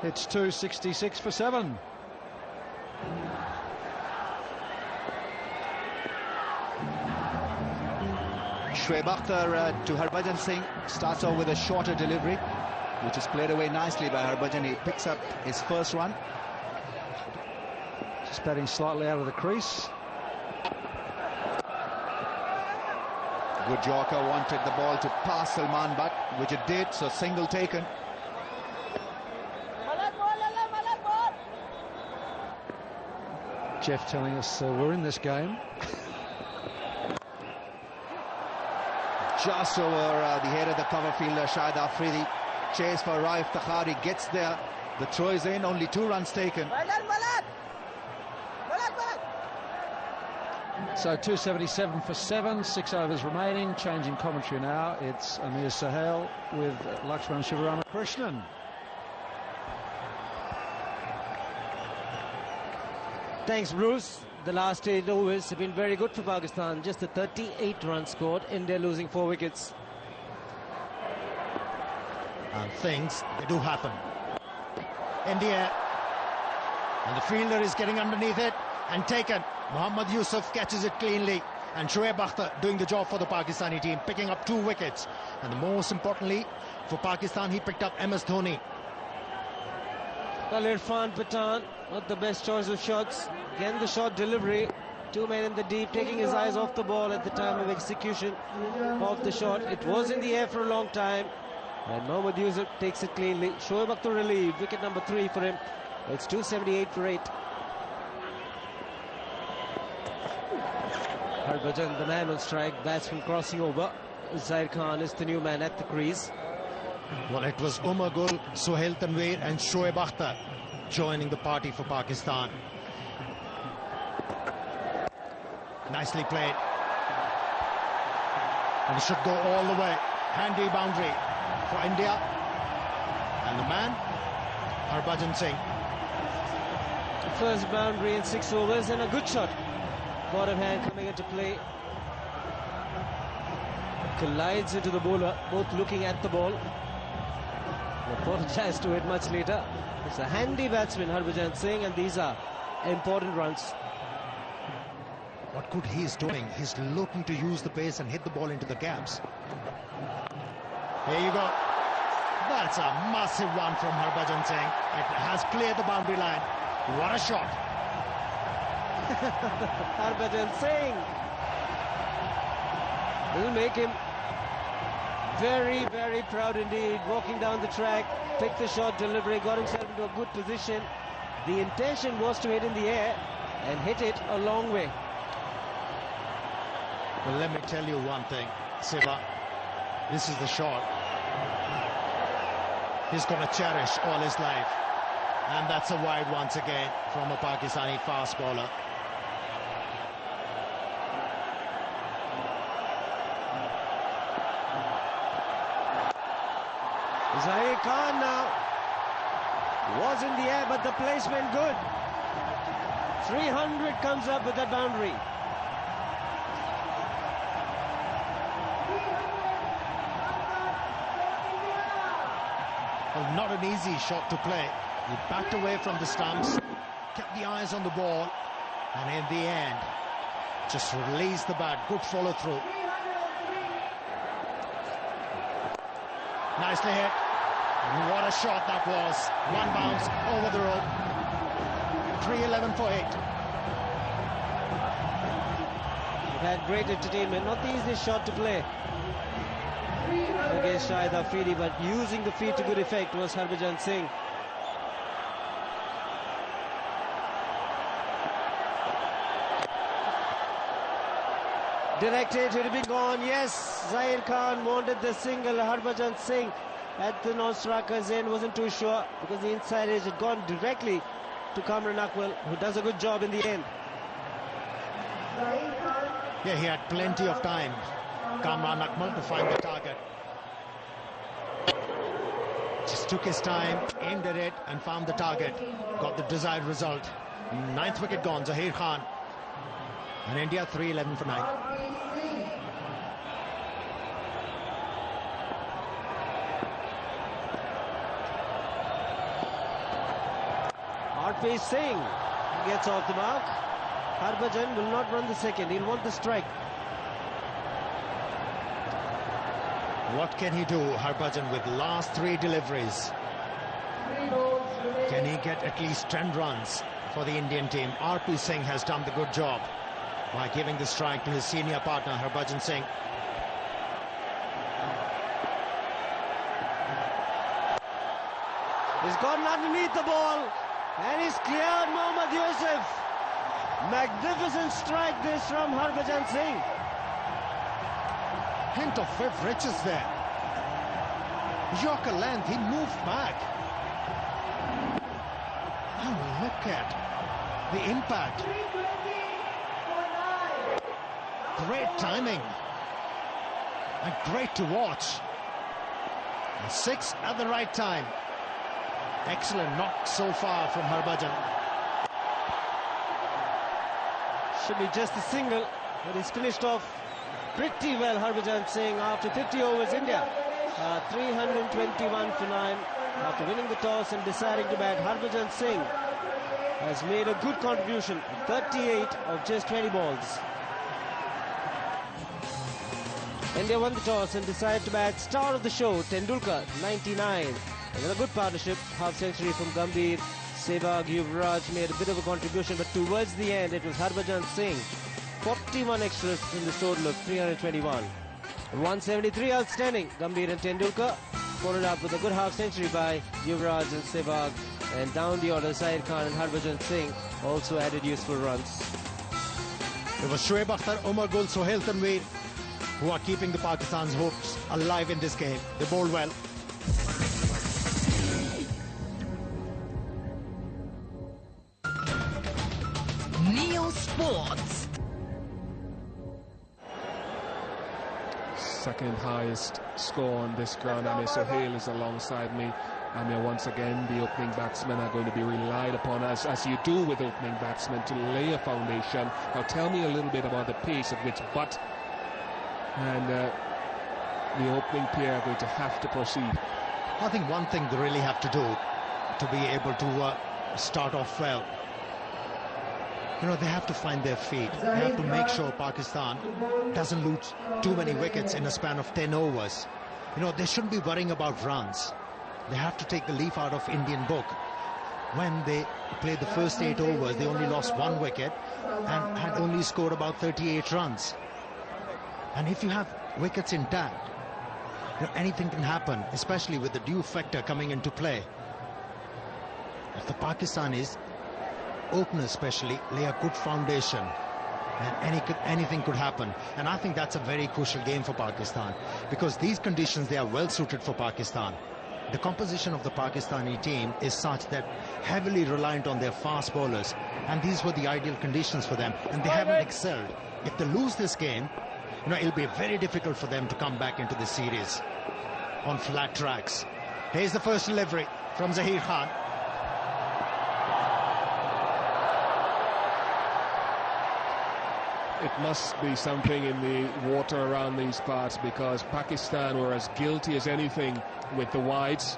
It's 266 for 7. Shoaib Akhtar to Harbhajan Singh starts off with a shorter delivery, which is played away nicely by Harbhajan. He picks up his first run. Just batting slightly out of the crease. Good Yorker, wanted the ball to pass Salman Butt, which it did, so single taken. Jeff telling us we're in this game. Just over the head of the cover fielder, Shahid Afridi. Chase for Raif Takhari, gets there. The throw is in, only 2 runs taken. So 277 for 7, 6 overs remaining. Changing commentary now. It's Amir Sohail with Lakshman Shivaramakrishnan. Thanks, Bruce. The last 8 overs have been very good for Pakistan. Just a 38 runs scored. India losing 4 wickets. And things, they do happen. India, and the fielder is getting underneath it and taken. Mohammad Yusuf catches it cleanly, and Shoaib Akhtar doing the job for the Pakistani team, picking up 2 wickets. And most importantly for Pakistan, he picked up MS Dhoni. Well, Irfan Pathan, not the best choice of shots. Again, the short delivery. 2 men in the deep, taking his eyes off the ball at the time of execution of the shot. It was in the air for a long time, and Mohammad Yusuf takes it cleanly. Shoaib Akhtar relieved, wicket number 3 for him. It's 278 for 8. Harbhajan, the man on strike, batsman crossing over. Zaid Khan is the new man at the crease. Well, it was Umar Gul, Sohail Tanveer and Shoaib Akhtar joining the party for Pakistan. Nicely played. And it should go all the way. Handy boundary for India. And the man, Harbhajan Singh. First boundary in 6 overs and a good shot. Bottom hand coming into play. Collides into the bowler, both looking at the ball. Apologise to it much later. It's a handy batsman, Harbhajan Singh, and these are important runs. What good he is doing. He's looking to use the pace and hit the ball into the gaps. Here you go. That's a massive run from Harbhajan Singh. It has cleared the boundary line. What a shot. Harbhajan Singh will make him very, very proud indeed. Walking down the track, picked the shot delivery, got himself into a good position. The intention was to hit in the air and hit it a long way. Well, let me tell you one thing, Siva. This is the shot he's going to cherish all his life. And that's a wide once again from a Pakistani fast bowler. Zaid Khan now was in the air, but the placement good. 300 comes up with that boundary. Well, not an easy shot to play. He backed away from the stumps, kept the eyes on the ball, and in the end, just released the bat. Good follow through. Nicely hit. What a shot that was. One bounce over the rope. 3-11 for 8. They've had great entertainment. Not the easiest shot to play against Shahid Afridi, but using the feet to good effect was Harbhajan Singh. Directed, it had been gone. Yes, Zaid Khan wanted the single. Harbhajan Singh at the non-striker's end wasn't too sure because the inside edge had gone directly to Kamran Akmal, who does a good job in the end. Yeah, he had plenty of time, Kamran Akmal, to find the target. Just took his time, aimed at it and found the target. Got the desired result. 9th wicket gone, Zaheer Khan. And India 3-11 for 9. Harpreet Singh gets off the mark. Harbhajan will not run the second. He'll want the strike. What can he do, Harbhajan, with last 3 deliveries? Can he get at least 10 runs for the Indian team? Harpreet Singh has done the good job by giving the strike to his senior partner, Harbhajan Singh. He's gotten underneath the ball and he's cleared Mohammad Yusuf. Magnificent strike this from Harbhajan Singh. Hint of fifth riches there. Yorker length, he moved back. And look at the impact. Great timing. And great to watch. And 6 at the right time. Excellent knock so far from Harbhajan. Should be just a single, but he's finished off pretty well, Harbhajan Singh. After 50 overs, India 321 for 9. After winning the toss and deciding to bat, Harbhajan Singh has made a good contribution. 38 of just 20 balls. India won the toss and decided to bat. Star of the show, Tendulkar, 99. And then a good partnership, half century from Gambhir. Sehwag, Yuvraj made a bit of a contribution, but towards the end it was Harbhajan Singh. 41 extras in the total of 321. 173 outstanding, Gambhir and Tendulkar. Followed up with a good half century by Yuvraj and Sehwag. And down the order, Zaid Khan and Harbhajan Singh also added useful runs. It was Shoaib Akhtar, Umar Gul, Sohail Tanveer, who are keeping the Pakistan's hopes alive in this game. They bowled well. Neo Sports. Second highest score on this ground. Amir Sohail is alongside me. Amir, once again, the opening batsmen are going to be relied upon, as you do with opening batsmen, to lay a foundation. Now tell me a little bit about the pace at which Butt and the opening pair are going to have to proceed. I think one thing they really have to do to be able to start off well, you know, they have to find their feet. They have to make sure Pakistan doesn't lose too many wickets in a span of 10 overs. You know, they shouldn't be worrying about runs. They have to take the leaf out of Indian book. When they played the first 8 overs, they only lost 1 wicket and had only scored about 38 runs. And if you have wickets intact, you know, anything can happen, especially with the dew factor coming into play. If the Pakistanis, openers especially, lay a good foundation, and anything could happen. And I think that's a very crucial game for Pakistan, because these conditions, they are well suited for Pakistan. The composition of the Pakistani team is such that heavily reliant on their fast bowlers, and these were the ideal conditions for them, and they haven't excelled. If they lose this game, you know, it'll be very difficult for them to come back into the series on flat tracks. Here's the first delivery from Zaheer Khan. It must be something in the water around these parts, because Pakistan were as guilty as anything with the wides.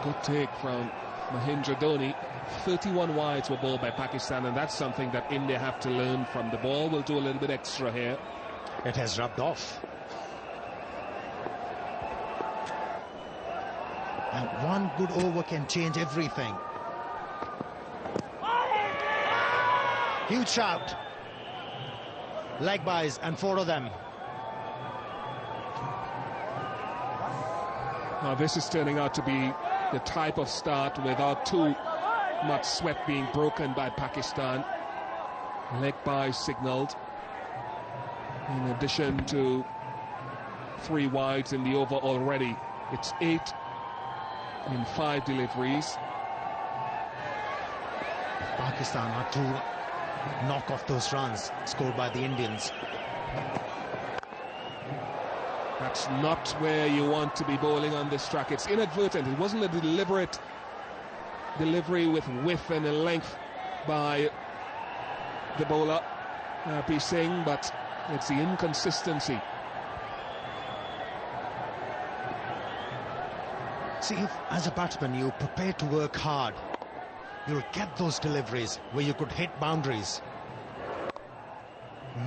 Good take from Mahindra Dhoni. 31 wides were bowled by Pakistan, and that's something that India have to learn from. The ball will do a little bit extra here. It has rubbed off. And one good over can change everything. Huge shout. Leg byes, and 4 of them. Now this is turning out to be the type of start without too much sweat being broken by Pakistan. Leg bye signalled, in addition to 3 wides in the over already. It's 8 in 5 deliveries. Pakistan are to knock off those runs scored by the Indians. That's not where you want to be bowling on this track. It's inadvertent. It wasn't a deliberate delivery with width and length by the bowler, P. Singh, but it's the inconsistency. See, if as a batsman you prepare to work hard, you'll get those deliveries where you could hit boundaries.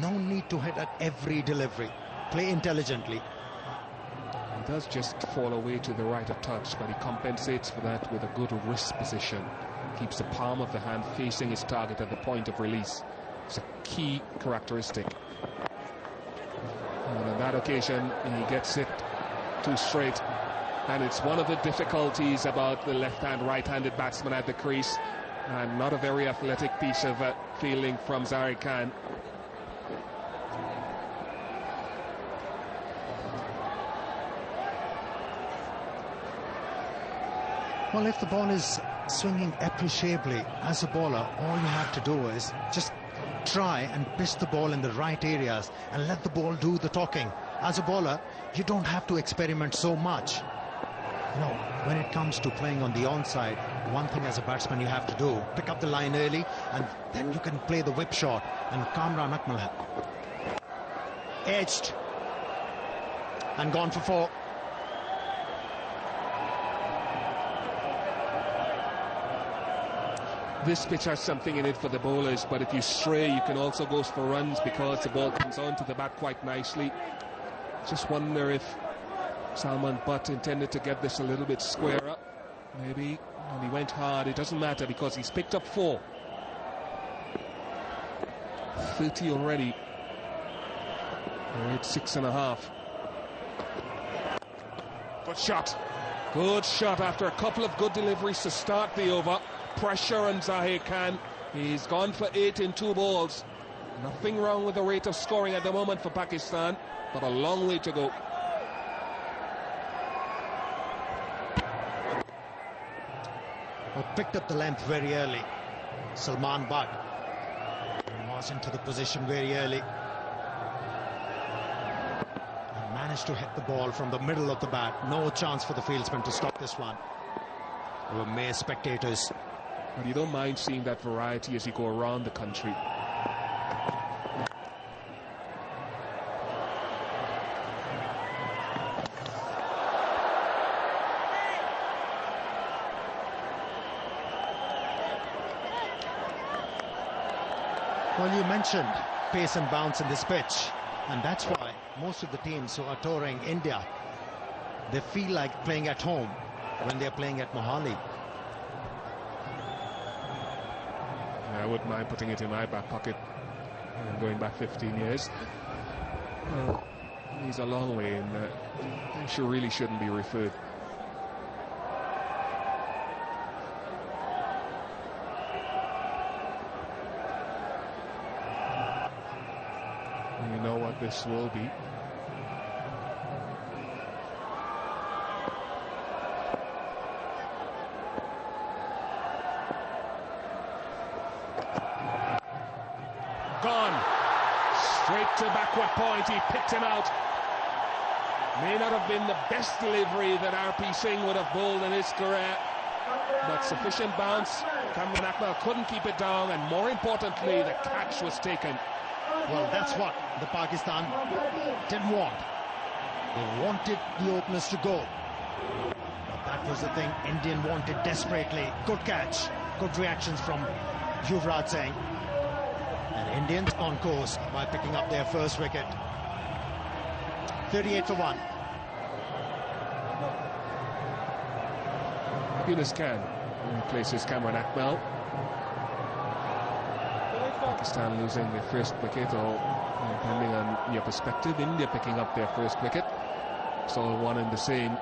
No need to hit at every delivery. Play intelligently. He does just fall away to the right a touch, but he compensates for that with a good wrist position. Keeps the palm of the hand facing his target at the point of release. It's a key characteristic. And on that occasion, he gets it too straight. And it's one of the difficulties about the left-hand, right-handed batsman at the crease. And not a very athletic piece of fielding from Zaheer Khan. Well, if the ball is swinging appreciably as a bowler, all you have to do is just try and pitch the ball in the right areas and let the ball do the talking. As a bowler, you don't have to experiment so much. You know, when it comes to playing on the onside, one thing as a batsman you have to do, pick up the line early, and then you can play the whip shot. And Kamran Akmal edged and gone for 4. This pitch has something in it for the bowlers, but if you stray, you can also go for runs because the ball comes onto the bat quite nicely. Just wonder if Salman Butt intended to get this a little bit squarer, maybe, and he went hard. It doesn't matter because he's picked up 4. 30 already. They're at 6.5. Good shot. Good shot after a couple of good deliveries to start the over. Pressure on Zaheer Khan. He's gone for 8 in 2 balls. Nothing wrong with the rate of scoring at the moment for Pakistan, but a long way to go. Picked up the length very early. Salman Butt was into the position very early. And managed to hit the ball from the middle of the bat. No chance for the fieldsman to stop this one. There were mere spectators. But you don't mind seeing that variety as you go around the country. Well, you mentioned pace and bounce in this pitch, and that's why most of the teams who are touring India, they feel like playing at home when they're playing at Mohali. I wouldn't mind putting it in my back pocket and going back 15 years. He's a long way, and really shouldn't be referred. You know what this will be. Gone. Straight to backward point. He picked him out. May not have been the best delivery that R.P. Singh would have bowled in his career, but sufficient bounce. Kamran Akmal couldn't keep it down, and more importantly, the catch was taken. Well, that's what the Pakistan didn't want. They wanted the openers to go. But that was the thing Indian wanted desperately. Good catch, good reactions from Yuvraj Singh. And Indians on course by picking up their first wicket. 38 for 1. Yunus Khan replaces Kamran Akmal. Pakistan losing their first wicket, or depending on your perspective, India picking up their first wicket. It's all one and the same.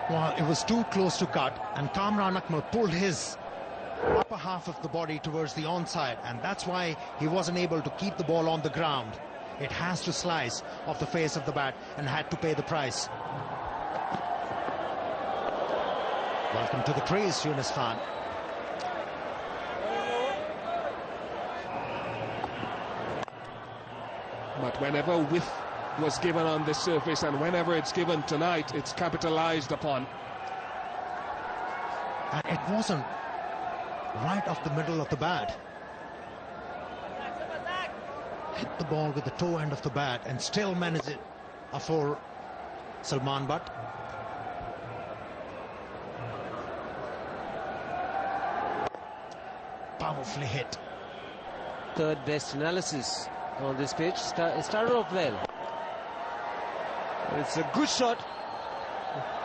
Well, it was too close to cut, and Kamran Akmal pulled his upper half of the body towards the onside, and that's why he wasn't able to keep the ball on the ground. It has to slice off the face of the bat and had to pay the price. Welcome to the crease, Yunus Khan. But whenever width was given on this surface, and whenever it's given tonight, it's capitalized upon. And it wasn't right off the middle of the bat. Hit the ball with the toe end of the bat and still managed it for Salman Butt. Powerfully hit. Third best analysis on this pitch. Started off well. It's a good shot.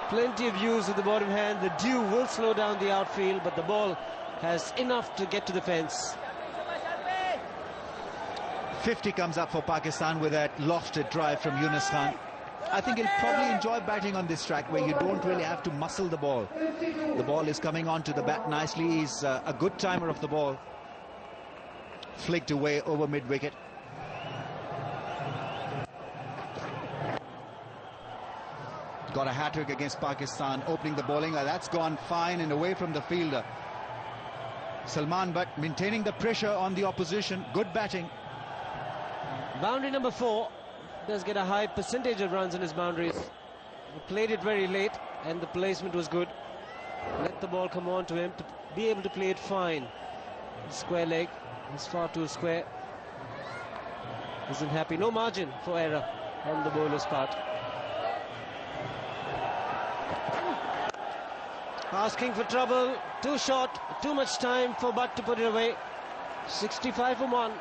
Plenty of use with the bottom hand. The dew will slow down the outfield, but the ball has enough to get to the fence. 50 comes up for Pakistan with that lofted drive from Yunus Khan. I think he'll probably enjoy batting on this track where you don't really have to muscle the ball. The ball is coming onto the bat nicely. He's a good timer of the ball. Flicked away over mid-wicket. Got a hat-trick against Pakistan, opening the bowling. That's gone fine and away from the fielder. Salman Butt maintaining the pressure on the opposition. Good batting. Boundary number 4. Does get a high percentage of runs in his boundaries. He played it very late and the placement was good. Let the ball come on to him to be able to play it fine. Square leg is far too square. Isn't happy. No margin for error on the bowler's part. Asking for trouble. Too short. Too much time for Butt to put it away. 65 for 1.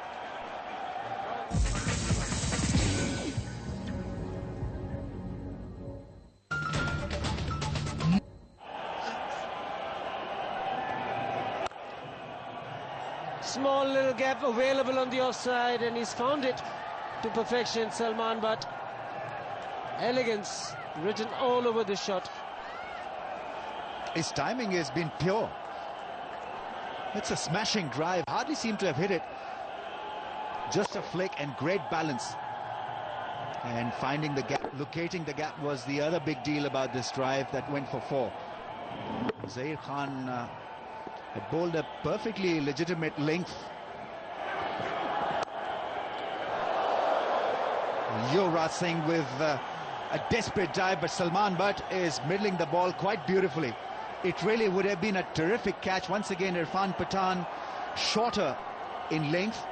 Small little gap available on the offside, and he's found it to perfection. Salman Butt. Elegance written all over the shot. His timing has been pure. It's a smashing drive. Hardly seemed to have hit it. Just a flick and great balance. And finding the gap, locating the gap was the other big deal about this drive that went for 4. Zahir Khan had bowled a perfectly legitimate length. Yuvraj Singh with a desperate dive, but Salman Butt is middling the ball quite beautifully. It really would have been a terrific catch. Once again, Irfan Pathan shorter in length,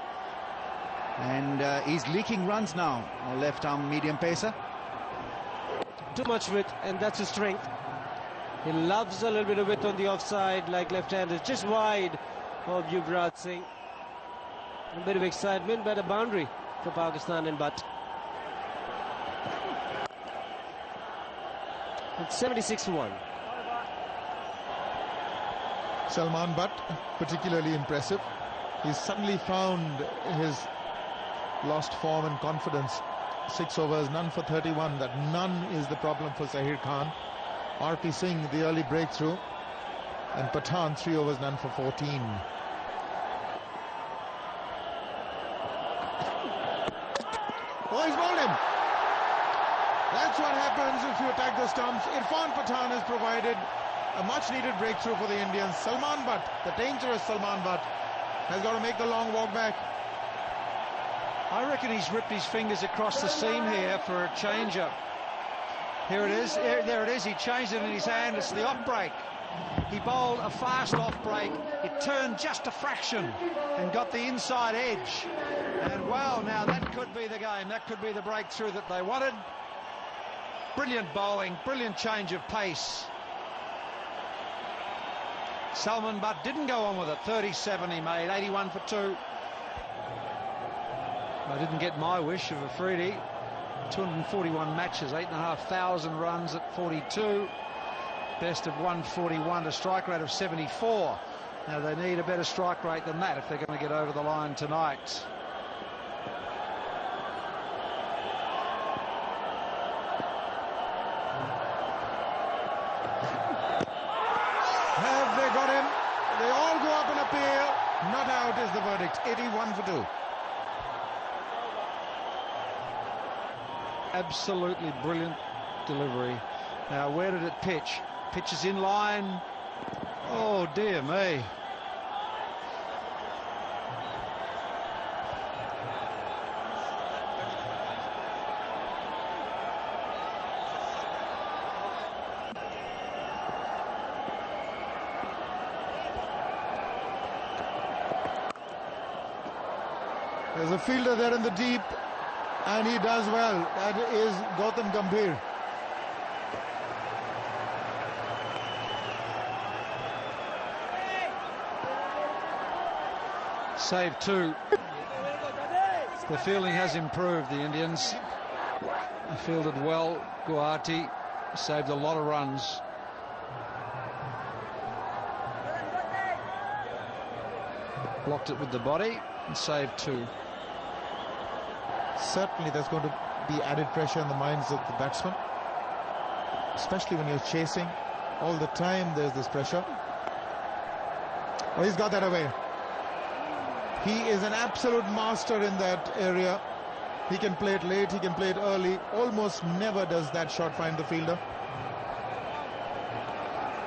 and he's leaking runs now. A left-arm medium pacer. Too much width, and that's his strength. He loves a little bit of width on the offside, like left-handers, just wide of Yuvraj Singh. A bit of excitement, but a boundary for Pakistan and Butt. It's 76-1. Salman Butt, particularly impressive. He's suddenly found his lost form and confidence. 6 overs, none for 31. That none is the problem for Zahir Khan. RP Singh, the early breakthrough. And Pathan, 3 overs, none for 14. Oh, he's bowled him. That's what happens if you attack the stumps. Irfan Pathan has provided a much-needed breakthrough for the Indians. Salman Butt, the dangerous Salman Butt, has got to make the long walk back. I reckon he's ripped his fingers across the seam here for a changer. Here it is. There it is. He changed it in his hand. It's the off break. He bowled a fast off break. It turned just a fraction and got the inside edge. And wow, now that could be the game. That could be the breakthrough that they wanted. Brilliant bowling, brilliant change of pace. Salman Butt didn't go on with it. 37 he made, 81 for 2. I didn't get my wish of Afridi. 241 matches, 8,500 runs at 42. Best of 141, a strike rate of 74. Now they need a better strike rate than that if they're going to get over the line tonight. Have they got him? They all go up in a pair. Not out is the verdict. 81 for 2. Absolutely brilliant delivery. Now where did it pitch? Pitches in line. Oh dear me. There's a fielder there in the deep, and he does well. That is Gautam Gambhir. Save 2. The fielding has improved, the Indians. They fielded well. Guwahati saved a lot of runs. Blocked it with the body and saved 2. Certainly there's going to be added pressure on the minds of the batsmen, especially when you're chasing all the time. There's this pressure. Oh, he's got that away. He is an absolute master in that area. He can play it late, he can play it early. Almost never does that shot find the fielder.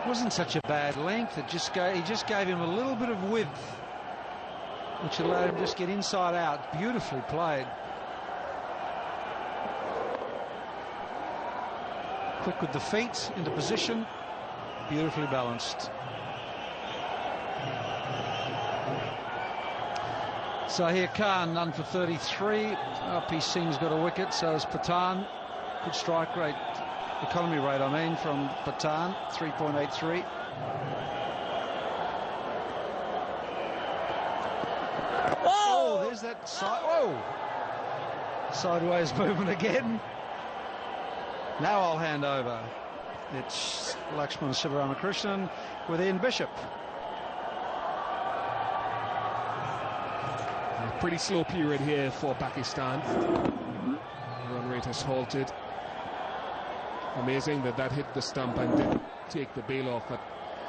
Wasn't such a bad length. He just gave him a little bit of width, which allowed him to just get inside out. Beautifully played. Quick with the feet into position. Beautifully balanced. Zahir Khan, none for 33. RP Singh's got a wicket, so has Pathan. Good strike rate, economy rate, I mean, from Pathan, 3.83. Oh, there's that side. Whoa! Sideways movement again. Now I'll hand over. It's Lakshman Sivaramakrishnan with Ian Bishop. A pretty slow period here for Pakistan. Run rate has halted. Amazing that hit the stump and didn't take the bail off. But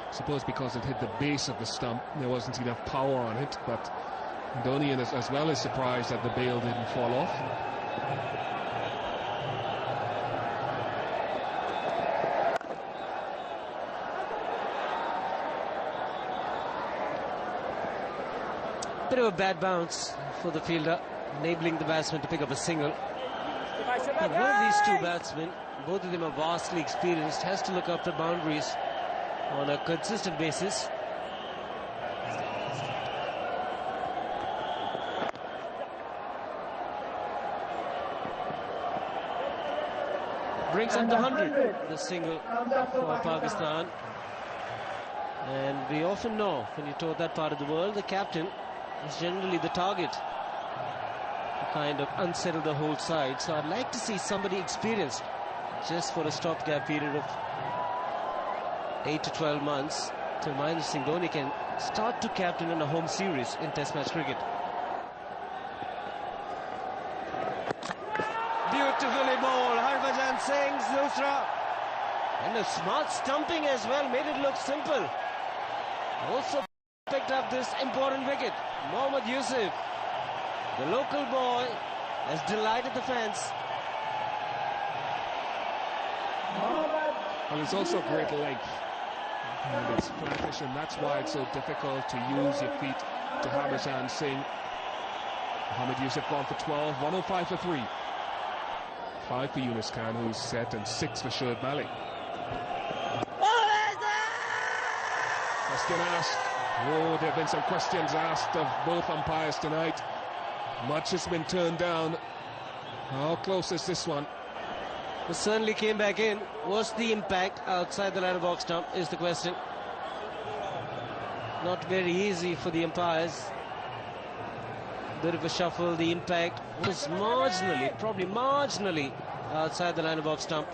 I suppose because it hit the base of the stump, there wasn't enough power on it, but Dhoni as well is surprised that the bail didn't fall off. Bit of a bad bounce for the fielder, enabling the batsman to pick up a single. And one of these two batsmen, both of them are vastly experienced, has to look after boundaries on a consistent basis. Brings up the 100, the single for Pakistan. And we often know, when you tour that part of the world, the captain is generally the target to kind of unsettle the whole side. So I'd like to see somebody experienced, just for a stopgap period of 8 to 12 months, till Mahendra Singh Dhoni can start to captain in a home series in Test match cricket. Beautifully bowled, Harbhajan Singh's Dusra. And a smart stumping as well, made it look simple. Also picked up this important wicket. Mohammad Yusuf, the local boy, has delighted the fans. And it's also great length. And it's flattish, and that's why it's so difficult to use your feet to Harbhajan Singh. Mohammad Yusuf gone for 12, 105 for 3. 5 for Yunus Khan, who's set, and 6 for Shoaib Malik. Question asked. Oh, there have been some questions asked of both umpires tonight. Much has been turned down. How close is this one? It certainly came back in. Was the impact outside the ladder box stump is the question. Not very easy for the umpires. Bit of a shuffle. The impact was marginally, probably marginally outside the ladder box stump.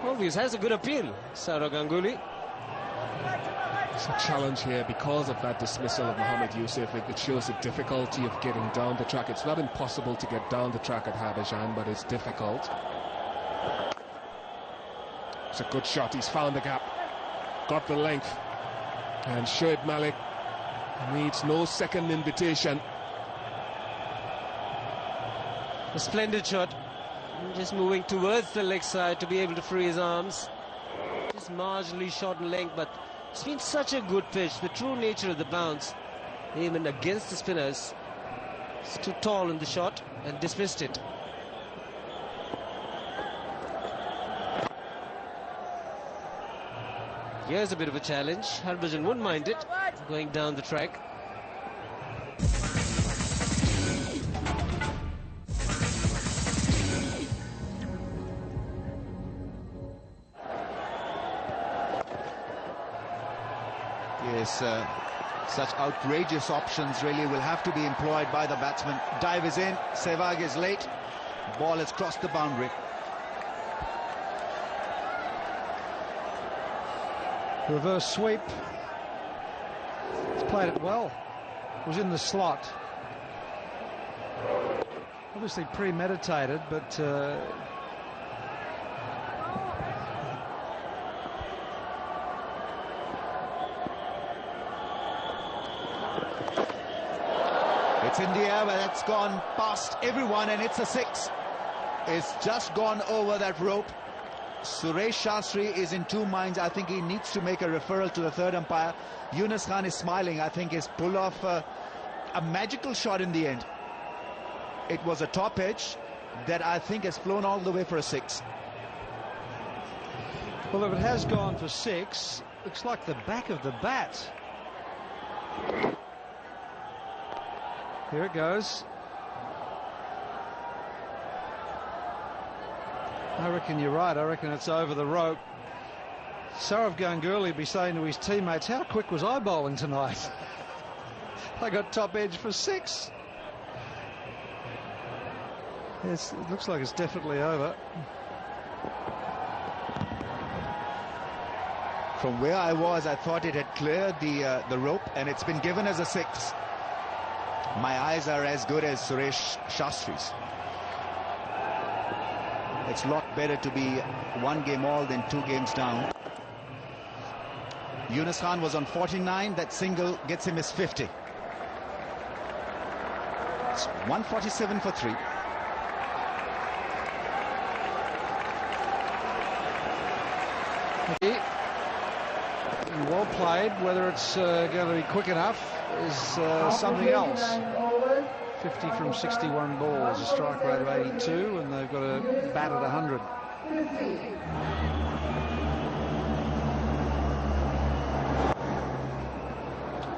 Always has a good appeal, Saurav Ganguly. It's a challenge here because of that dismissal of Mohammad Yusuf. It shows the difficulty of getting down the track. It's not impossible to get down the track at Harbhajan, but it's difficult. It's a good shot. He's found the gap, got the length, and Shoaib Malik needs no second invitation. A splendid shot. Just moving towards the leg side to be able to free his arms. Just marginally short in length, but it's been such a good pitch. The true nature of the bounce, even against the spinners, it's too tall in the shot and dismissed it. Here's a bit of a challenge. Harbhajan wouldn't mind it, going down the track. Yes, such outrageous options really will have to be employed by the batsman. Dive is in, Sehwag is late, ball has crossed the boundary. Reverse sweep. He's played it well. Was in the slot. Obviously premeditated, but it's in the air, but that's gone past everyone, and it's a 6. It's just gone over that rope. Suresh Shastri is in two minds. I think he needs to make a referral to the third umpire. Yunus Khan is smiling. I think he's pulled off a magical shot in the end. It was a top edge that I think has flown all the way for a 6. well, if it has gone for 6, looks like the back of the bat. Here it goes. I reckon you're right. I reckon it's over the rope. Saurav Ganguly would be saying to his teammates, how quick was I bowling tonight? I got top edge for 6. Yes, it looks like it's definitely over. From where I was, I thought it had cleared the rope, and it's been given as a 6. My eyes are as good as Suresh Shastri's. It's a lot better to be 1 game all than 2 games down. Yunus Khan was on 49. That single gets him his 50. It's 147 for 3. And well played. Whether it's going to be quick enough is something else. 50 from 61 balls, a strike rate of 82, and they've got a bat at 100.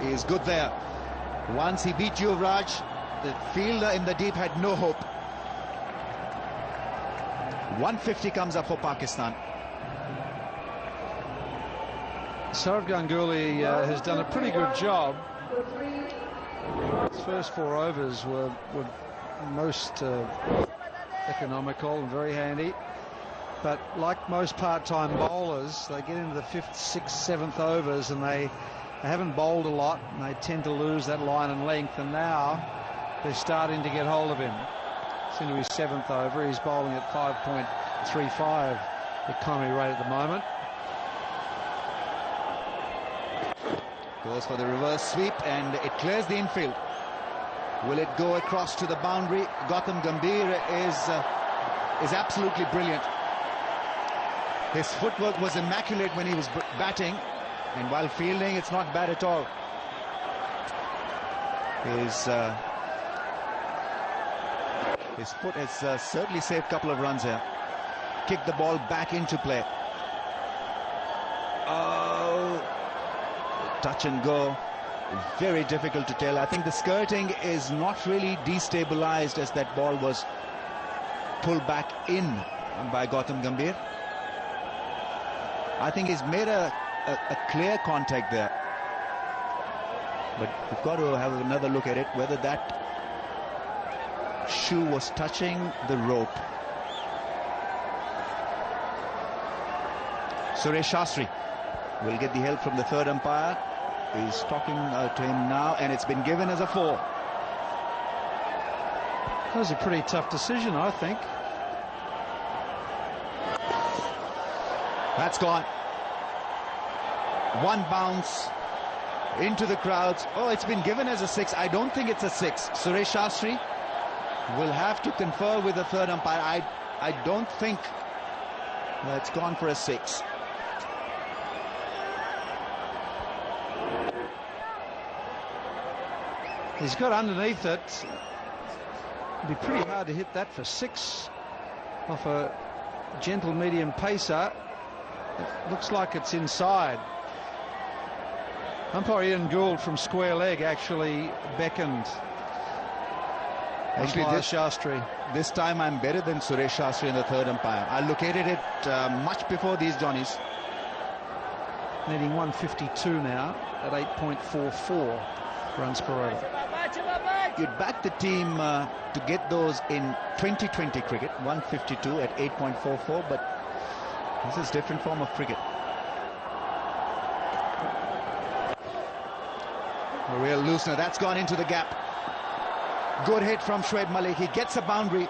He's good there. Once he beat Yuvraj, the fielder in the deep had no hope. 150 comes up for Pakistan. Sourav Ganguly has done a pretty good job. His first 4 overs were most economical and very handy. But like most part-time bowlers, they get into the 5th, 6th, 7th overs and they haven't bowled a lot and they tend to lose that line and length, and now they're starting to get hold of him. It's into his 7th over. He's bowling at 5.35 economy rate at the moment. Goes for the reverse sweep and it clears the infield. Will it go across to the boundary? Gautam Gambhir is absolutely brilliant. His footwork was immaculate when he was batting, and while fielding it's not bad at all. His foot has certainly saved a couple of runs here. Kicked the ball back into play. Oh, touch and go. Very difficult to tell. I think the skirting is not really destabilized as that ball was pulled back in by Gautam Gambhir. I think he's made a clear contact there. But we've got to have another look at it, whether that shoe was touching the rope. Suresh Shastri will get the help from the third umpire. He's talking to him now, and it's been given as a 4. That was a pretty tough decision, I think. That's gone. One bounce into the crowds. Oh, it's been given as a 6. I don't think it's a 6. Suresh Shastri will have to confer with the third umpire. I don't think it's gone for a 6. He's got underneath it. It'd be pretty hard to hit that for 6 off a gentle medium pacer. It looks like it's inside. Umpire Ian Gould from square leg actually beckoned. Actually, this time I'm better than Suresh Shastri in the third umpire. I located it much before these Johnnies. Needing 152 now at 8.44 runs per over. You'd back the team to get those in 2020 cricket, 152 at 8.44, but this is a different form of cricket. A real loosener. That's gone into the gap. Good hit from Shoaib Malik. He gets a boundary,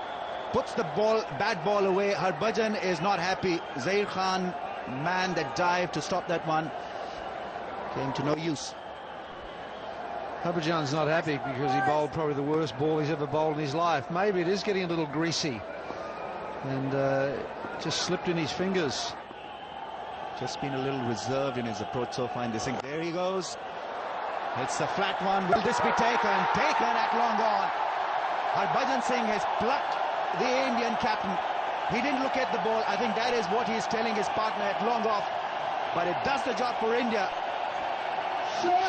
puts the bad ball away. Harbhajan is not happy. Zair Khan, man that dived to stop that one, came to no use. Harbhajan's not happy because he bowled probably the worst ball he's ever bowled in his life. Maybe it is getting a little greasy and just slipped in his fingers. Just been a little reserved in his approach so far in this thing. There he goes. It's a flat one. Will this be taken? Taken at long on. Harbhajan Singh has plucked the Indian captain. He didn't look at the ball. I think that is what he's telling his partner at long off. But it does the job for India.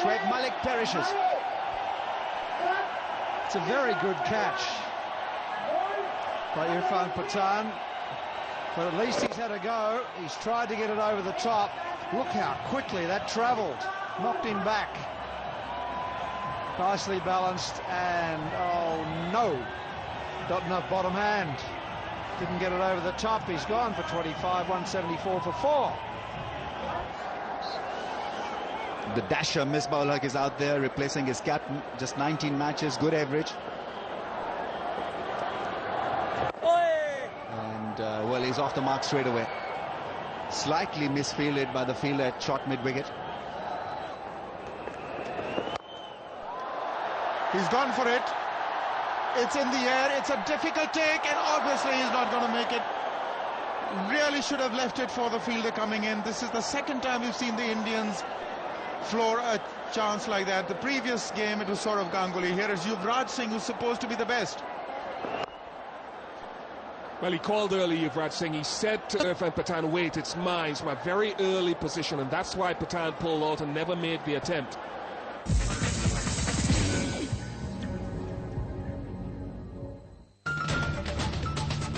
Shoaib Malik perishes. It's a very good catch by Irfan Pathan, but at least he's had a go. He's tried to get it over the top. Look how quickly that travelled, knocked him back. Nicely balanced, and oh no, not enough bottom hand. Didn't get it over the top. He's gone for 25, 174 for 4. The dasher Misbah ul Haq is out there replacing his captain. Just 19 matches, good average. And well, he's off the mark straight away. Slightly misfielded by the fielder at short mid-wicket. He's gone for it. It's in the air. It's a difficult take, and obviously he's not going to make it. Really should have left it for the fielder coming in. This is the second time we've seen the Indians floor a chance like that. The previous game it was Saurav Ganguly. Here is Yuvraj Singh, who's supposed to be the best. Well, he called early, Yuvraj Singh. He said to Irfan Pathan, wait, it's mine. It's my very early position, and that's why Pathan pulled out and never made the attempt.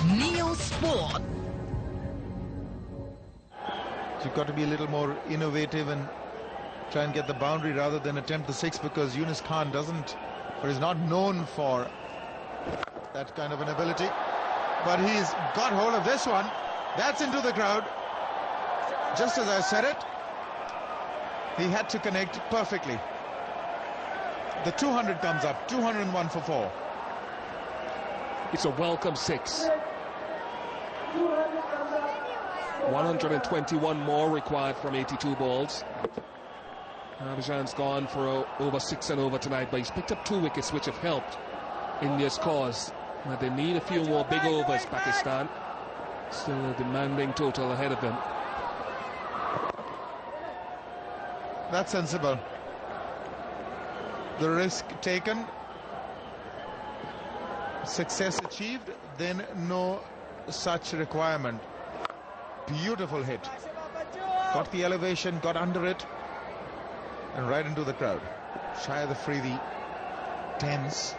Neo Sport. You've got to be a little more innovative and try and get the boundary rather than attempt the six, because Yunus Khan doesn't, or is not known for that kind of an ability. But he's got hold of this one. That's into the crowd. Just as I said it, he had to connect perfectly. The 200 comes up, 201 for 4. It's a welcome 6. 121 more required from 82 balls. Harbhajan's gone for over 6 and over tonight, but he's picked up 2 wickets, which have helped India's cause. But they need a few more big overs, Pakistan. Still a demanding total ahead of them. That's sensible. The risk taken, success achieved, then no such requirement. Beautiful hit. Got the elevation, got under it, and right into the crowd. Shahid Afridi, tense.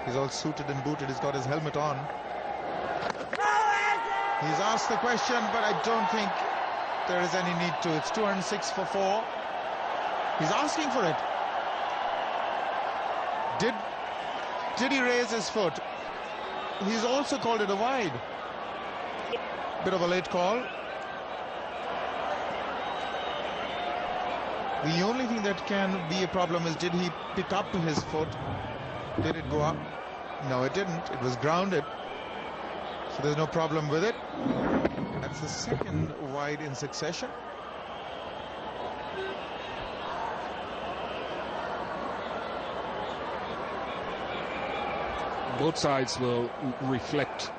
He's all suited and booted. He's got his helmet on. He's asked the question, but I don't think there is any need to. It's 206 for 4. He's asking for it. Did he raise his foot? He's also called it a wide. Bit of a late call. The only thing that can be a problem is, did he pick up his foot? Did it go up? No, it didn't. It was grounded. So there's no problem with it. That's the second wide in succession. Both sides will reflect.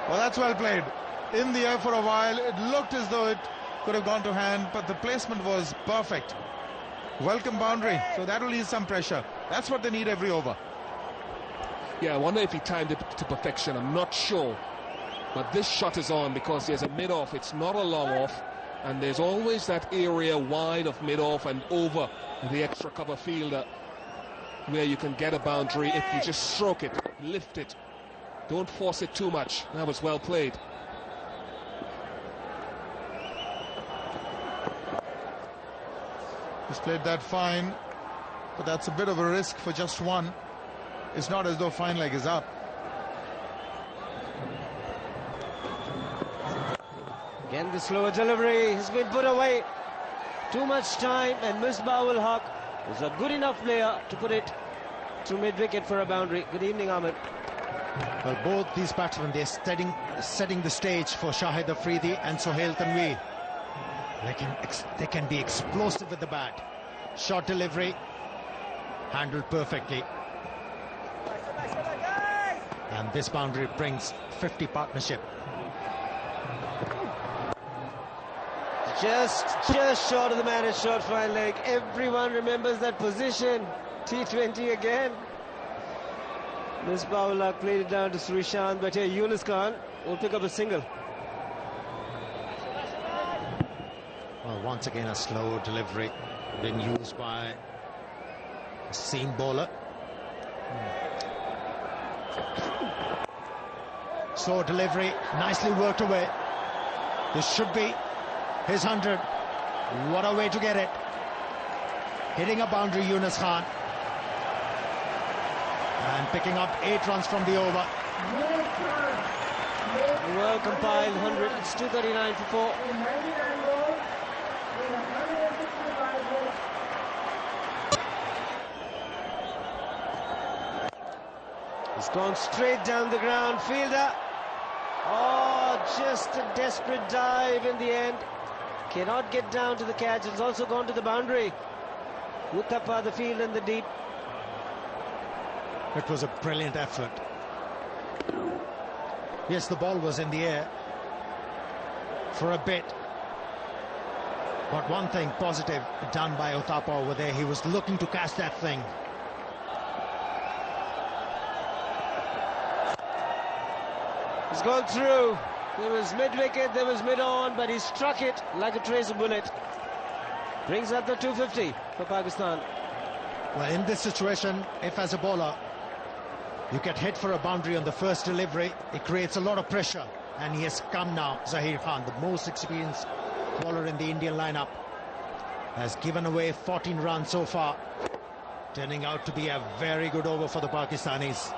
Well, that's well played. In the air for a while, it looked as though it could have gone to hand, but the placement was perfect. Welcome boundary, so that will ease some pressure. That's what they need every over. Yeah, I wonder if he timed it to perfection. I'm not sure. But this shot is on because there's a mid-off. It's not a long off. And there's always that area wide of mid-off and over the extra cover fielder where you can get a boundary if you just stroke it, lift it. Don't force it too much. That was well played. He's played that fine, but that's a bit of a risk for just one. It's not as though fine leg is up. Again, the slower delivery has been put away. Too much time, and Misbah-ul Haq is a good enough player to put it to mid-wicket for a boundary. Good evening, Ahmed. Well, both these batsmen, they're setting the stage for Shahid Afridi and Sohail Tanveer. They can be explosive with the bat. Short delivery, handled perfectly. And this boundary brings 50 partnership. Just short of the man, it's short fine leg. Everyone remembers that position. T20 again. Misbah-ul Haq played it down to Srishant, but here Yunus Khan will pick up a single. Well, once again a slow delivery being used by a seam bowler. Slow delivery, nicely worked away. This should be his 100. What a way to get it. Hitting a boundary, Yunus Khan. And picking up 8 runs from the over. Well compiled 100. It's 239 for 4. He's gone straight down the ground. Fielder Oh, just a desperate dive in the end. Cannot get down to the catch. It's also gone to the boundary. Uthappa the field in the deep. It was a brilliant effort. Yes, the ball was in the air for a bit. But one thing positive done by Uthappa over there, he was looking to catch that thing. He's gone through. There was mid-wicket, there was mid-on, but he struck it like a tracer bullet. Brings up the 250 for Pakistan. Well, in this situation, if as a bowler you get hit for a boundary on the first delivery, it creates a lot of pressure. And he has come now. Zaheer Khan, the most experienced bowler in the Indian lineup, has given away 14 runs so far, turning out to be a very good over for the Pakistanis.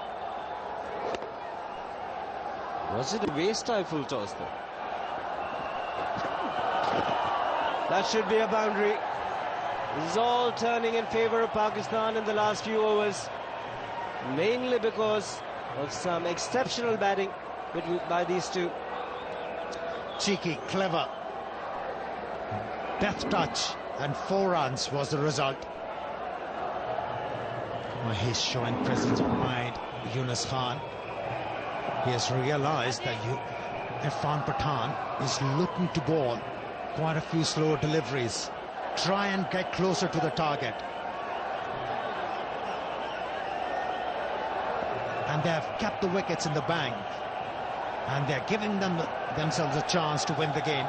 Was it a waist-high full toss though? That should be a boundary. This is all turning in favour of Pakistan in the last few overs, mainly because of some exceptional batting by these two. Cheeky, clever, death touch, and 4 runs was the result. Well, he's showing presence of mind, Yunus Khan. He has realised that Irfan Pathan is looking to bowl quite a few slow deliveries, try and get closer to the target. And they have kept the wickets in the bank, and they're giving themselves a chance to win the game.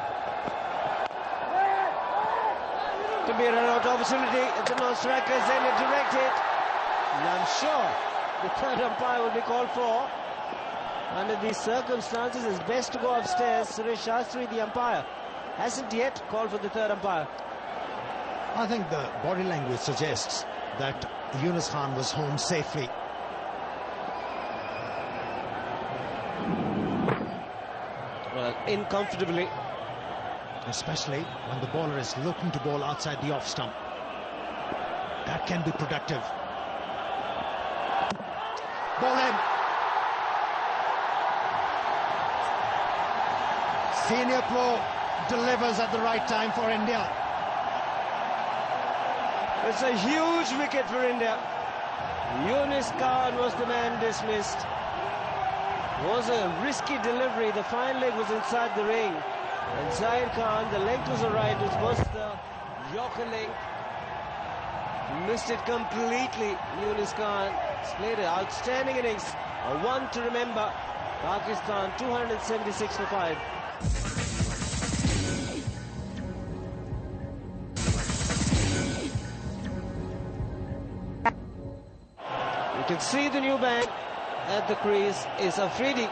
To be a run-out opportunity, it's a non-strikers, then it directed. And I'm sure the third umpire will be called for. Under these circumstances, it's best to go upstairs. Suresh Shastri, the umpire, hasn't yet called for the third umpire. I think the body language suggests that Yunus Khan was home safely. Well, uncomfortably. Especially when the bowler is looking to bowl outside the off stump. That can be productive. Ball in. Senior pro delivers at the right time for India. It's a huge wicket for India. Yunus Khan was the man dismissed. It was a risky delivery. The fine leg was inside the ring. And Zaheer Khan, the length was alright. It was the Yorker length. Missed it completely. Yunus Khan played an outstanding innings. A one to remember. Pakistan 276 for 5. You can see the new bang at the crease is Afridi.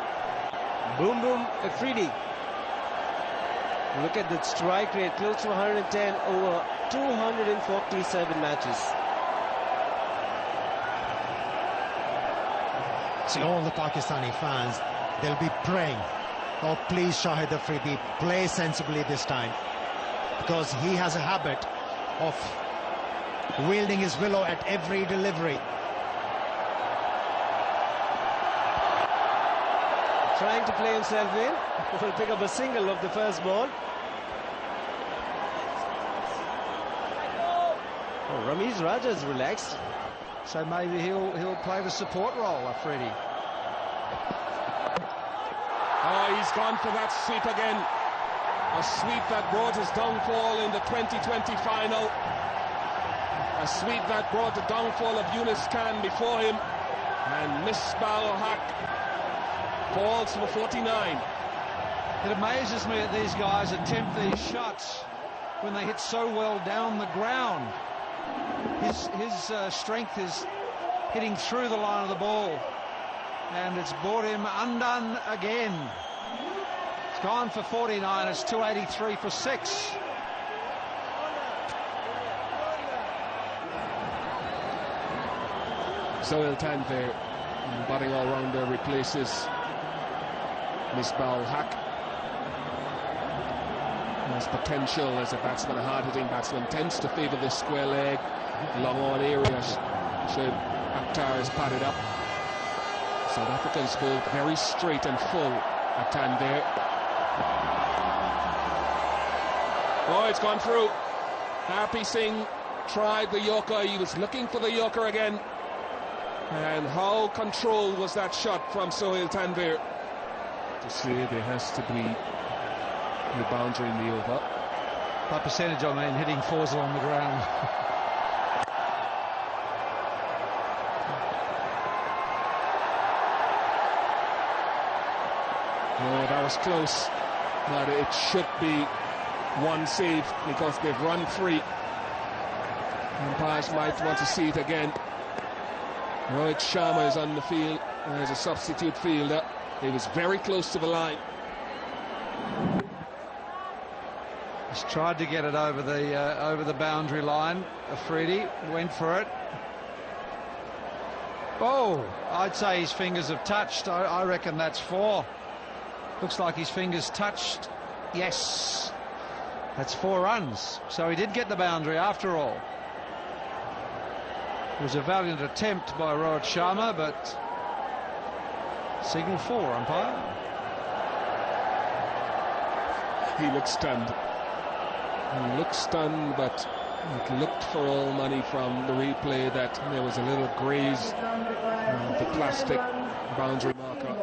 Boom boom Afridi. Look at the strike rate, close to 110 over 247 matches. See, all the Pakistani fans, they'll be praying, oh please Shahid Afridi, play sensibly this time, because he has a habit of wielding his willow at every delivery. Trying to play himself in. Will pick up a single of the first ball. Oh, Ramiz Raja's relaxed. So maybe he'll play the support role, Afridi. Oh, he's gone for that sweep again. A sweep that brought his downfall in the 2020 final. A sweep that brought the downfall of Yunus Khan before him. And Misbah al-Haq falls for 49. It amazes me that these guys attempt these shots when they hit so well down the ground. His strength is hitting through the line of the ball, and it's brought him undone again. It's gone for 49. It's 283 for 6. Zohail Tanvir, batting all-rounder, replaces Misbah al-Haq. Has potential as a batsman, a hard-hitting batsman, tends to favour this square leg, long on areas. Shoaib Akhtar is padded up. South Africans bowled very straight and full Tanvir. Oh, it's gone through. Harpi Singh tried the Yorker. He was looking for the Yorker again. And how controlled was that shot from Sohail Tanvir? To say there has to be the boundary in the over. By percentage, I mean hitting fours along the ground. Oh, that was close. But it should be one save because they've run free. Umpires might want to see it again. Rohit Sharma is on the field as a substitute fielder. He was very close to the line. He's tried to get it over the boundary line. Afridi went for it. Oh, I'd say his fingers have touched. I reckon that's 4. Looks like his fingers touched. Yes, that's 4 runs. So he did get the boundary after all. It was a valiant attempt by Rohit Sharma, but signal 4, umpire. He looked stunned. He looked stunned, but it looked for all money from the replay that there was a little graze of the plastic boundary marker.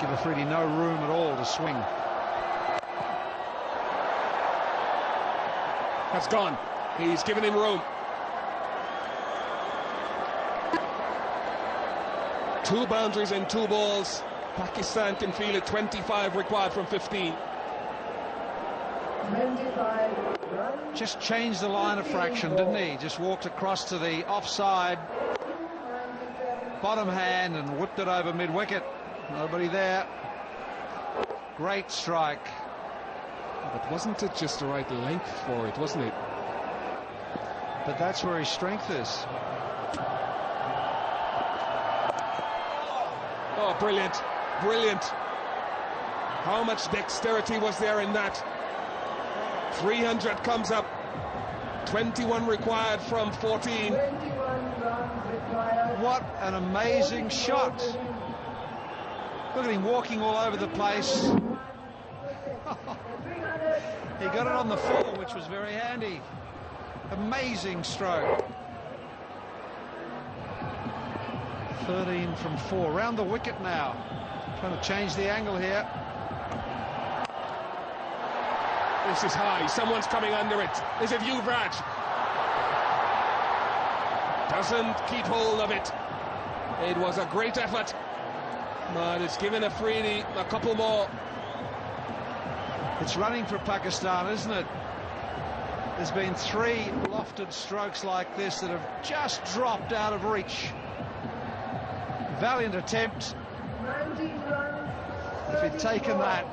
Give Afridi no room at all to swing. That's gone. He's given him room. 2 boundaries and 2 balls. Pakistan can feel it. 25 required from 15. Just changed the line of fraction, didn't he? Just walked across to the offside bottom hand and whipped it over mid-wicket. Nobody there. Great strike. But wasn't it just the right length for it, wasn't it? But that's where his strength is. Oh, brilliant. Brilliant. How much dexterity was there in that? 300 comes up. 21 required from 14. What an amazing shot. Look at him walking all over the place. He got it on the full, which was very handy. Amazing stroke. 13 from 4. Round the wicket now. Trying to change the angle here. This is high. Someone's coming under it. Is it Yuvraj? Doesn't keep hold of it. It was a great effort, but it's given Afridi a couple more. It's running for Pakistan, isn't it? There's been 3 lofted strokes like this that have just dropped out of reach. Valiant attempt. If he'd taken that,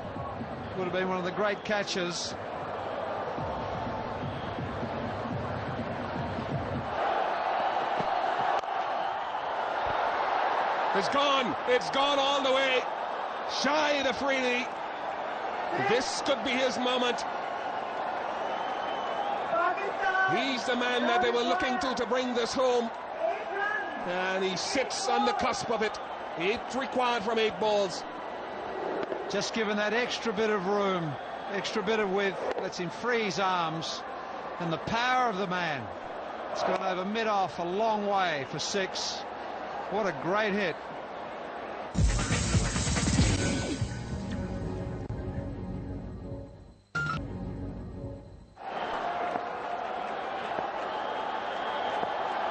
would have been one of the great catches. It's gone all the way. Shahid Afridi. This could be his moment. He's the man that they were looking to bring this home. And he sits on the cusp of it. 8 required from 8 balls. Just given that extra bit of room, extra bit of width, lets him free his arms, and the power of the man. It's gone over mid-off a long way for 6. What a great hit.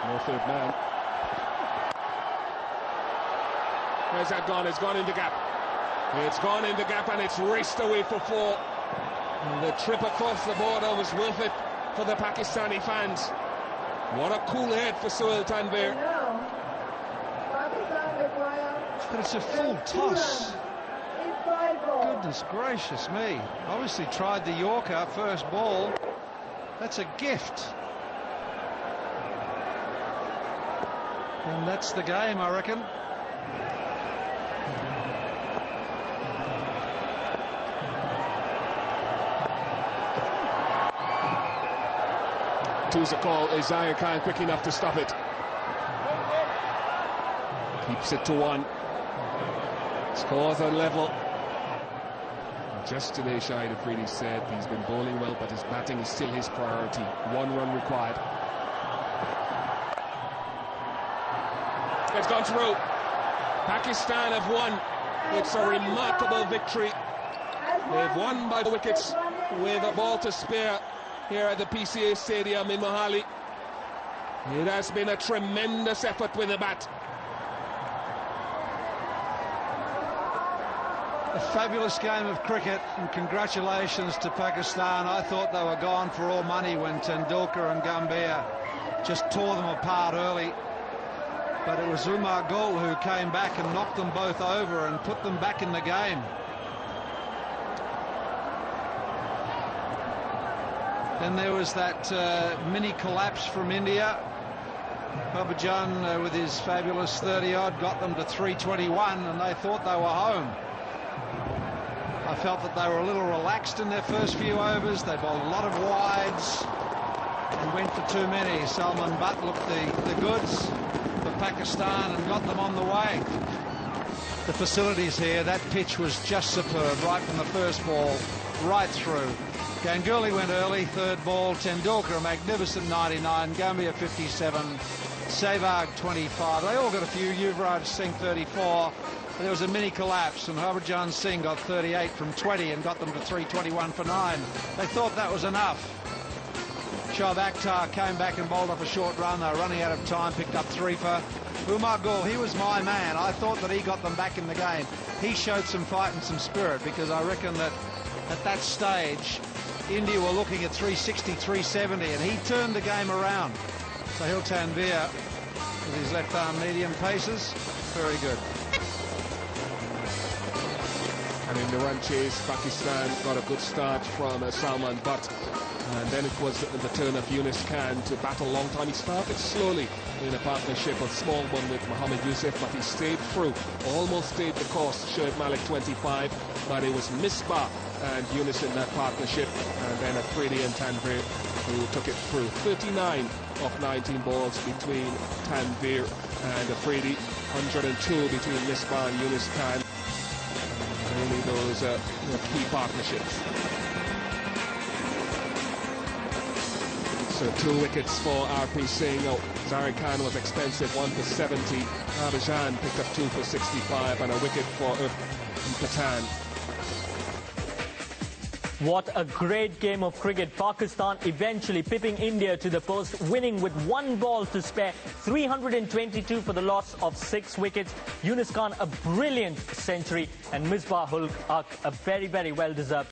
No third man. Where's that gone? It's gone in the gap. It's gone in the gap and it's raced away for 4. And the trip across the border was worth it for the Pakistani fans. What a cool head for Sohail Tanvir. But it's a full toss. Goodness gracious me. Obviously tried the Yorker first ball. That's a gift. And that's the game, I reckon. Two's a call. Isaiah Khan quick enough to stop it. Keeps it to 1. Scores are level. Just today, Shahid Afridi said he's been bowling well, but his batting is still his priority. 1 run required. It's gone through. Pakistan have won. It's a remarkable victory. They've won by the wickets with a ball to spare here at the PCA Stadium in Mohali. It has been a tremendous effort with the bat. A fabulous game of cricket, and congratulations to Pakistan. I thought they were gone for all money when Tendulkar and Gambhir just tore them apart early. But it was Umar Gul who came back and knocked them both over and put them back in the game. Then there was that mini collapse from India. Harbhajan with his fabulous 30-odd got them to 321, and they thought they were home. I felt that they were a little relaxed in their first few overs. They bowled a lot of wides and went for too many. Salman Butt looked the goods for Pakistan and got them on the way. The facilities here, that pitch was just superb right from the first ball right through. Ganguly went early, third ball. Tendulkar a magnificent 99, Gambhir 57, Sehwag 25. They all got a few. Yuvraj Singh 34. But there was a mini collapse, and Harbhajan Singh got 38 from 20 and got them to 321 for 9. They thought that was enough. Shoaib Akhtar came back and bowled off a short run. They were running out of time, picked up 3 for Umar Gul. He was my man. I thought that he got them back in the game. He showed some fight and some spirit, because I reckon that at that stage India were looking at 360, 370, and he turned the game around. Sahil Tanvir with his left arm medium paces, very good. And in the run chase, Pakistan got a good start from Salman Butt. And then it was the turn of Yunus Khan to battle a long time. He started slowly in a partnership of small one with Mohammad Yusuf, but he stayed through, almost stayed the course. Shoaib Malik 25, but it was Misbah and Yunus in that partnership, and then Afridi and Tanvir who took it through. 39 of 19 balls between Tanvir and Afridi, 102 between Misbah and Yunus Khan. Really those key partnerships. So 2 wickets for RP Singh. Zarin Khan was expensive, 1 for 70. Harbhajan picked up 2 for 65, and a wicket for Patan. What a great game of cricket. Pakistan eventually pipping India to the post, winning with 1 ball to spare. 322 for the loss of 6 wickets. Yunus Khan a brilliant century, and Misbah-ul-Haq a very, very well deserved